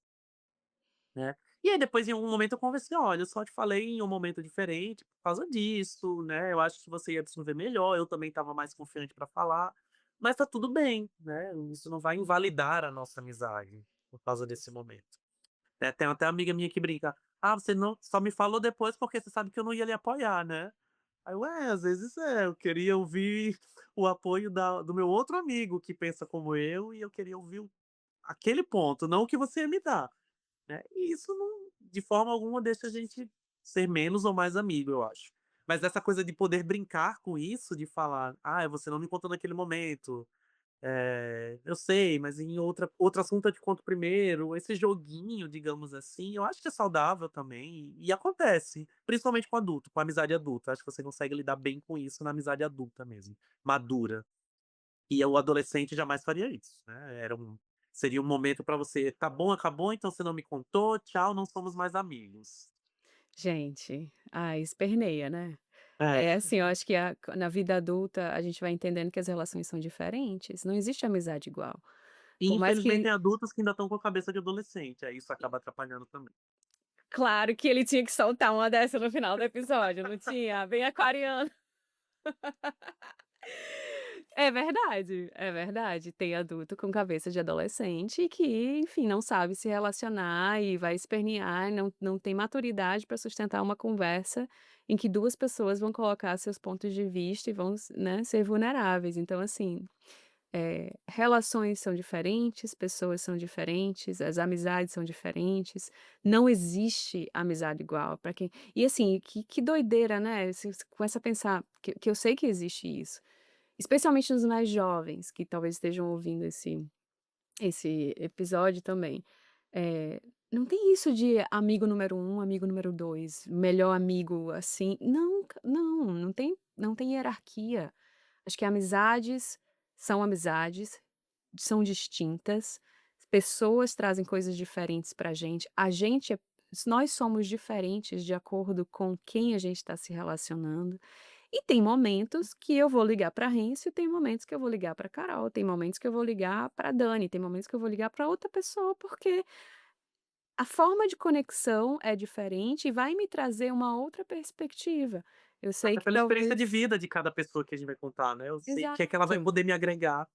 né. E aí depois em algum momento eu conversei: "Olha, eu só te falei em um momento diferente por causa disso, né, eu acho que você ia absorver melhor, eu também estava mais confiante pra falar, mas tá tudo bem, né, isso não vai invalidar a nossa amizade por causa desse momento". Tem até uma amiga minha que brinca: "Ah, você não só me falou depois porque você sabe que eu não ia lhe apoiar, né". Aí eu: "É, às vezes é, eu queria ouvir o apoio do meu outro amigo que pensa como eu e eu queria ouvir aquele ponto, não o que você ia me dar", né. E isso não de forma alguma deixa a gente ser menos ou mais amigo, eu acho. Mas essa coisa de poder brincar com isso, de falar: "Ah, você não me contou naquele momento, eu sei, mas em outro assunto eu te conto primeiro", esse joguinho, digamos assim, eu acho que é saudável também e acontece, principalmente com adulto, com amizade adulta, acho que você consegue lidar bem com isso na amizade adulta mesmo, madura. E o adolescente jamais faria isso, né, seria um momento pra você: "Tá bom, acabou, então você não me contou, tchau, não somos mais amigos". Gente, esperneia, né. É, É assim, eu acho que na vida adulta a gente vai entendendo que as relações são diferentes, não existe amizade igual. e Por mais infelizmente que tem adultos que ainda estão com a cabeça de adolescente, aí isso acaba atrapalhando também. claro que ele tinha que soltar uma dessa no final do episódio, não tinha? Bem aquariano. É verdade, é verdade. Tem adulto com cabeça de adolescente que, enfim, não sabe se relacionar e vai espernear, não tem maturidade para sustentar uma conversa em que 2 pessoas vão colocar seus pontos de vista e vão né, ser vulneráveis. Então, assim, relações são diferentes, pessoas são diferentes, as amizades são diferentes, não existe amizade igual para quem e assim, que doideira, né, você começa a pensar que eu sei que existe isso. Especialmente nos mais jovens, que talvez estejam ouvindo esse episódio também. Eh, não tem isso de amigo número um, amigo número 2, melhor amigo, assim, não tem hierarquia. Acho que amizades, são distintas, pessoas trazem coisas diferentes pra gente, nós somos diferentes de acordo com quem a gente está se relacionando. E tem momentos que eu vou ligar para Renzo, tem momentos que eu vou ligar para Carol, tem momentos que eu vou ligar para Dani, tem momentos que eu vou ligar para outra pessoa, porque a forma de conexão é diferente e vai me trazer uma outra perspectiva. Eu sei Até que pela experiência de talvez vida de cada pessoa que a gente vai contar, né, eu sei o que é que ela vai exato. poder me agregar.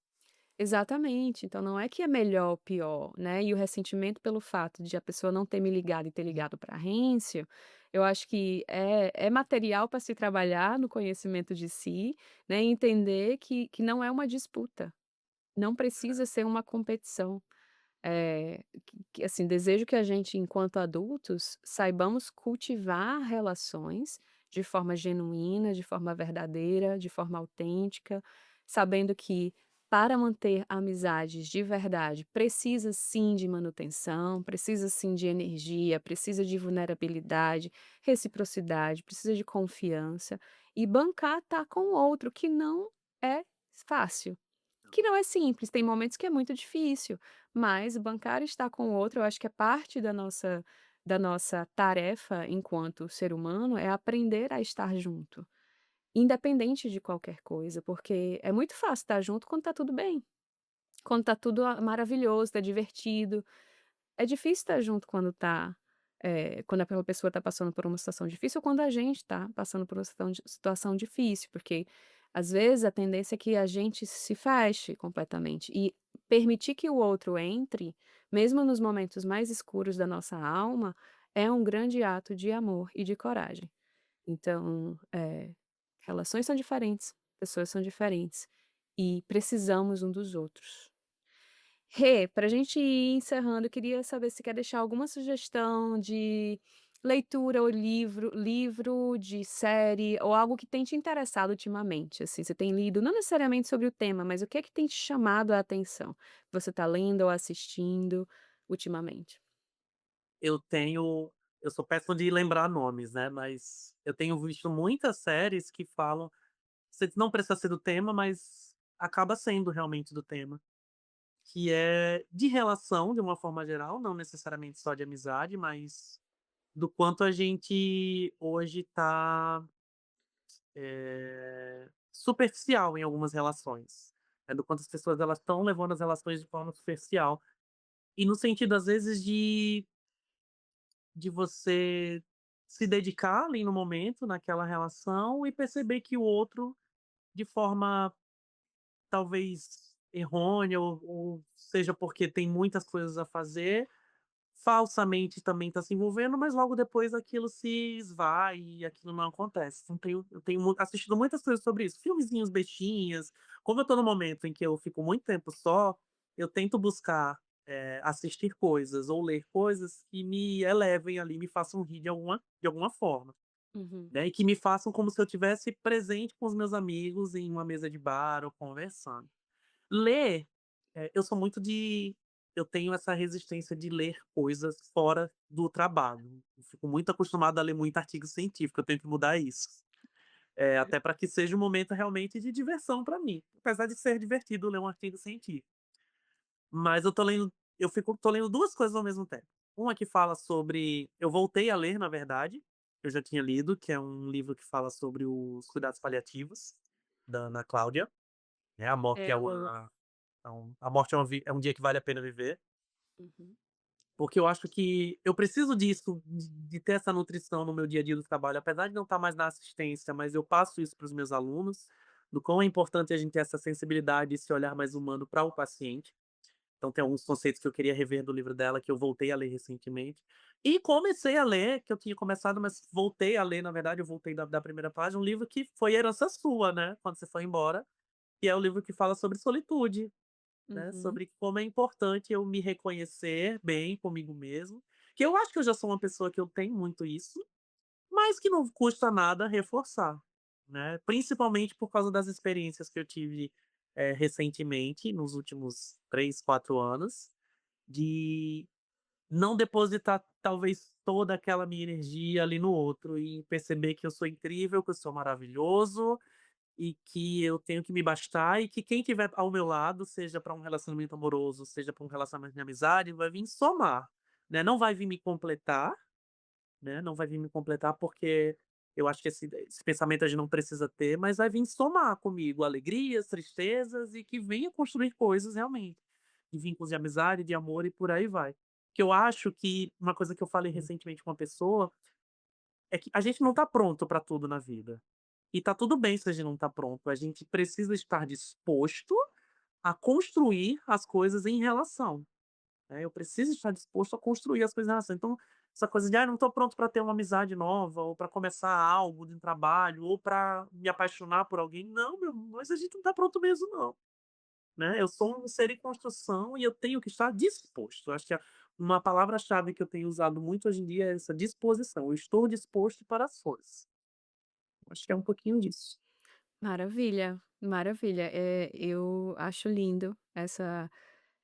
Exatamente, então não é que é melhor ou pior, né, e o ressentimento pelo fato de a pessoa não ter me ligado e ter ligado para Rêncio, eu acho que é material para se trabalhar no conhecimento de si, né, e entender que não é uma disputa, não precisa ser uma competição. Assim, desejo que a gente enquanto adultos saibamos cultivar relações de forma genuína, de forma verdadeira, de forma autêntica, sabendo que para manter amizades de verdade precisa sim de manutenção, precisa sim de energia, precisa de vulnerabilidade, reciprocidade, precisa de confiança e bancar estar com o outro, que não é fácil. Que não é simples, tem momentos que é muito difícil, mas bancar estar com o outro, eu acho que é parte da nossa tarefa enquanto ser humano, é aprender a estar junto, independente de qualquer coisa, porque é muito fácil estar junto quando tá tudo bem, quando tá tudo maravilhoso, tá divertido. É difícil estar junto quando aquela pessoa está passando por uma situação difícil ou quando a gente está passando por uma situação difícil, porque às vezes a tendência é que a gente se feche completamente e permitir que o outro entre, mesmo nos momentos mais escuros da nossa alma, é um grande ato de amor e de coragem. Então, relações são diferentes, pessoas são diferentes e precisamos um dos outros. Rê, para a gente ir encerrando, eu queria saber se quer deixar alguma sugestão de leitura ou livro, de série ou algo que tem te interessado ultimamente, assim, você tem lido, não necessariamente sobre o tema, mas o que é que tem te chamado a atenção? Você está lendo ou assistindo ultimamente? Eu tenho eu sou péssimo de lembrar nomes, né, mas eu tenho visto muitas séries que falam você não precisa ser do tema, mas acaba sendo realmente do tema, que é de relação de uma forma geral, não necessariamente só de amizade, mas do quanto a gente hoje tá, superficial em algumas relações, do quanto as pessoas elas estão levando as relações de forma superficial. E no sentido, às vezes, de você se dedicar ali no momento, naquela relação e perceber que o outro, de forma talvez errônea ou seja porque tem muitas coisas a fazer, falsamente também está se envolvendo, mas logo depois aquilo se esvai e aquilo não acontece. Então eu tenho assistido muitas coisas sobre isso, filmezinhos bestinhas. Como eu tô no momento em que eu fico muito tempo só, eu tento buscar, assistir coisas ou ler coisas que me elevem ali, me façam rir de alguma forma, Uhum. né, e que me façam como se eu tivesse presente com os meus amigos em uma mesa de bar ou conversando. Ler, eu sou muito de eu tenho essa resistência de ler coisas fora do trabalho. Eu fico muito acostumado a ler muito artigo científico, eu tenho que mudar isso. Até para que seja um momento realmente de diversão para mim, apesar de ser divertido ler um artigo científico. Mas tô lendo 2 coisas ao mesmo tempo. Uma que fala sobre eu voltei a ler, na verdade, eu já tinha lido, que é um livro que fala sobre os cuidados paliativos, da Ana Cláudia, né, a morte É é o uma então, a morte é um dia que vale a pena viver, Uhum. porque eu acho que eu preciso disso, de ter essa nutrição no meu dia a dia do trabalho, apesar de não estar mais na assistência, mas eu passo isso para os meus alunos, do quão é importante a gente ter essa sensibilidade e esse olhar mais humano para o paciente. Então tem alguns conceitos que eu queria rever do livro dela, que eu voltei a ler recentemente. E comecei a ler, que eu tinha começado, mas voltei a ler, na verdade, eu voltei da primeira página, um livro que foi herança sua, né, quando você foi embora, que é o livro que fala sobre solitude, né, Uhum, sobre como é importante eu me reconhecer bem comigo mesmo, que eu acho que eu já sou uma pessoa que eu tenho muito isso, mas que não custa nada reforçar, né, principalmente por causa das experiências que eu tive, recentemente, nos últimos 3, 4 anos, de não depositar talvez toda aquela minha energia ali no outro e perceber que eu sou incrível, que eu sou maravilhoso e que eu tenho que me bastar e que quem tiver ao meu lado, seja para um relacionamento amoroso, seja para um relacionamento de amizade, vai vir somar, né, não vai vir me completar, né, não vai vir me completar, porque eu acho que esse pensamento a gente não precisa ter, mas vai vir somar comigo alegrias, tristezas e que venha construir coisas realmente, de vínculos de amizade, de amor e por aí vai. Que eu acho que uma coisa que eu falei recentemente com uma pessoa, é que a gente não tá pronto para tudo na vida. E tá tudo bem se a gente não tá pronto, a gente precisa estar disposto a construir as coisas em relação. Eu preciso estar disposto a construir as coisas na relação. Então, essa coisa de: "Não estou pronto para ter uma amizade nova, ou para começar algo de um trabalho, ou para me apaixonar por alguém", não, mas a gente não está pronto mesmo não, né. Eu sou um ser em construção e eu tenho que estar disposto. Eu acho que uma palavra-chave que eu tenho usado muito hoje em dia é essa disposição. Eu estou disposto para as coisas. Acho que é um pouquinho disso. maravilha, maravilha. Eu acho lindo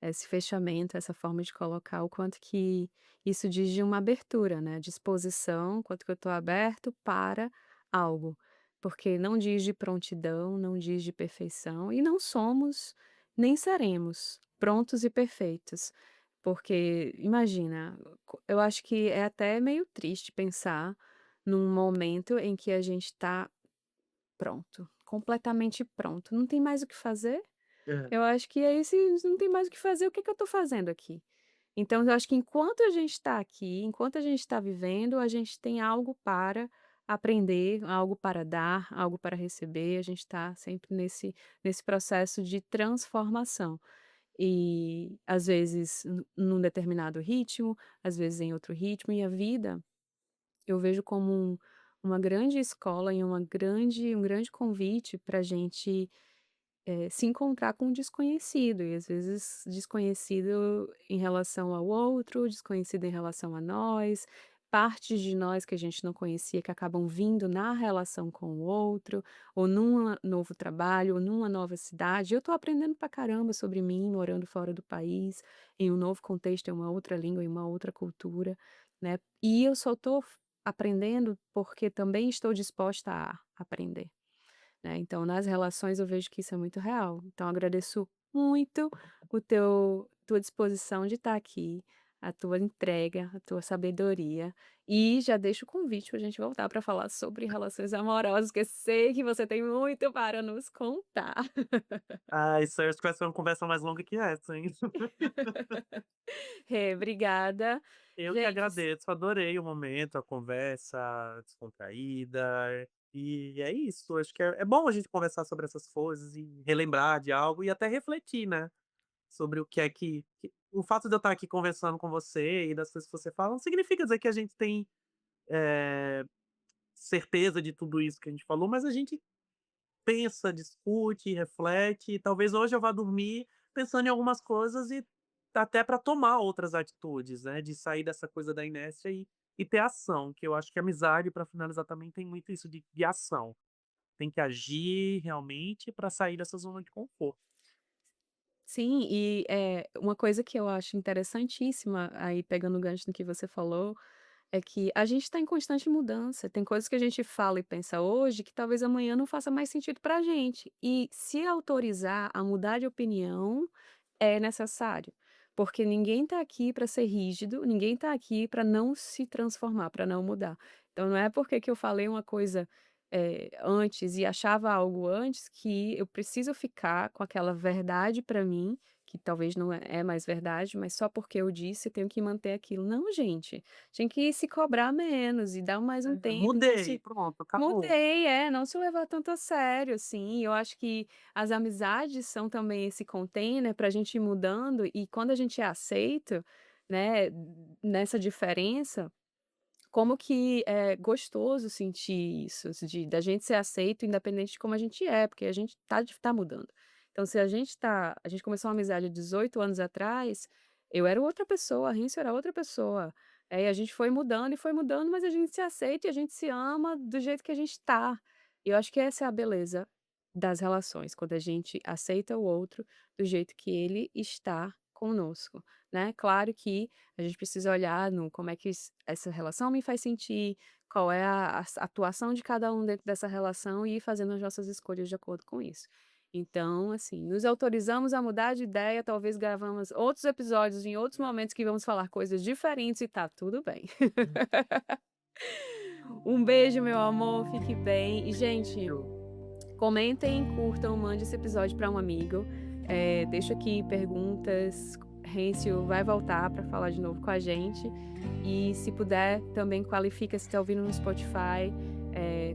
esse fechamento, essa forma de colocar o quanto que isso diz de uma abertura, né, disposição, quanto que eu estou aberto para algo, porque não diz de prontidão, não diz de perfeição e não somos, nem seremos prontos e perfeitos, porque imagina, eu acho que é até meio triste pensar num momento em que a gente está pronto, completamente pronto, não tem mais o que fazer. É, Eu acho que é esse não tem mais o que fazer, o que que eu estou fazendo aqui? Então eu acho que enquanto a gente está aqui, enquanto a gente está vivendo, a gente tem algo para aprender, algo para dar, algo para receber, a gente está sempre nesse processo de transformação. E às vezes num determinado ritmo, às vezes em outro ritmo, e a vida eu vejo como uma grande escola e um grande convite para a gente se encontrar com um desconhecido e às vezes desconhecido em relação ao outro, desconhecido em relação a nós, partes de nós que a gente não conhecia que acabam vindo na relação com o outro, ou num novo trabalho, ou numa nova cidade. Eu estou aprendendo pra caramba sobre mim, morando fora do país, em um novo contexto, em uma outra língua, em uma outra cultura, né. E eu só estou aprendendo porque também estou disposta a aprender. Né, então nas relações eu vejo que isso é muito real. Então agradeço muito o teu tua disposição de estar aqui, a tua entrega, a tua sabedoria, e já deixo o convite para a gente voltar para falar sobre relações amorosas, que eu sei que você tem muito para nos contar. isso aí acho que vai ser uma conversa mais longa que essa, hein. Obrigada. Eu que Gente, agradeço, adorei o momento, a conversa descontraída, e é isso, acho que é bom a gente conversar sobre essas coisas e relembrar de algo e até refletir, né, sobre o que é que o fato de eu estar aqui conversando com você e das coisas que você fala, não significa dizer que a gente tem, certeza de tudo isso que a gente falou, mas a gente pensa, discute, reflete, e talvez hoje eu vá dormir pensando em algumas coisas e até para tomar outras atitudes, né, de sair dessa coisa da inércia e ter ação, que eu acho que a amizade, para finalizar, também tem muito isso de ação. Tem que agir realmente para sair dessa zona de conforto. sim, e, uma coisa que eu acho interessantíssima, aí pegando o gancho no que você falou, é que a gente está em constante mudança, tem coisas que a gente fala e pensa hoje que talvez amanhã não faça mais sentido pra gente, e se autorizar a mudar de opinião é necessário, porque ninguém está aqui para ser rígido, ninguém está aqui para não se transformar, para não mudar. Então não é porque que eu falei uma coisa, antes e achava algo antes que eu preciso ficar com aquela verdade para mim, que talvez não é mais verdade, mas só porque eu disse eu tenho que manter aquilo. Não, gente, tinha que se cobrar menos e dar mais um tempo, não Mudei, se pronto, acabou. mudei, não se levar tanto a sério, assim. Eu acho que as amizades são também esse container pra gente ir mudando e quando a gente é aceito, né, nessa diferença, como que é gostoso sentir isso, da gente ser aceito independente de como a gente é, porque a gente tá mudando. Então se a gente começou uma amizade há 18 anos atrás, eu era outra pessoa, a Rinço era outra pessoa. E a gente foi mudando, mas a gente se aceita e a gente se ama do jeito que a gente tá. E eu acho que essa é a beleza das relações, quando a gente aceita o outro do jeito que ele está conosco, né. Claro que a gente precisa olhar no como é que essa relação me faz sentir, qual é a atuação de cada um dentro dessa relação e ir fazendo as nossas escolhas de acordo com isso. Então, assim, nos autorizamos a mudar de ideia, talvez gravamos outros episódios em outros momentos que vamos falar coisas diferentes e tá tudo bem. Um beijo, meu amor, fique bem. E, gente, comentem, curtam, mande esse episódio para um amigo. Deixa aqui perguntas. Rêncio vai voltar para falar de novo com a gente. E se puder, também qualifica, se está ouvindo no Spotify,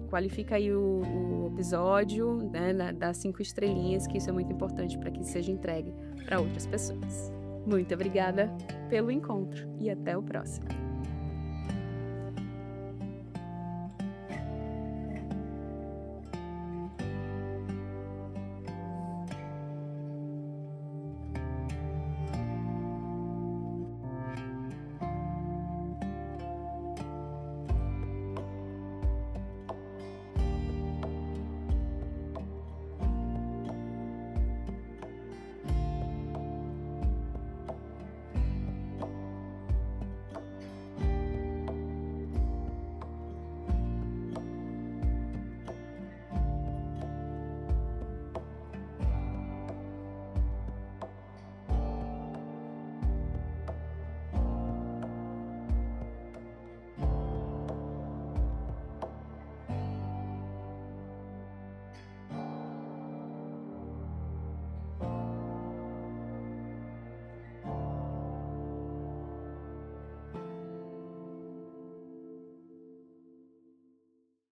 qualifica aí o episódio, né, dá 5 estrelinhas, que isso é muito importante para que seja entregue para outras pessoas. Muito obrigada pelo encontro e até o próximo.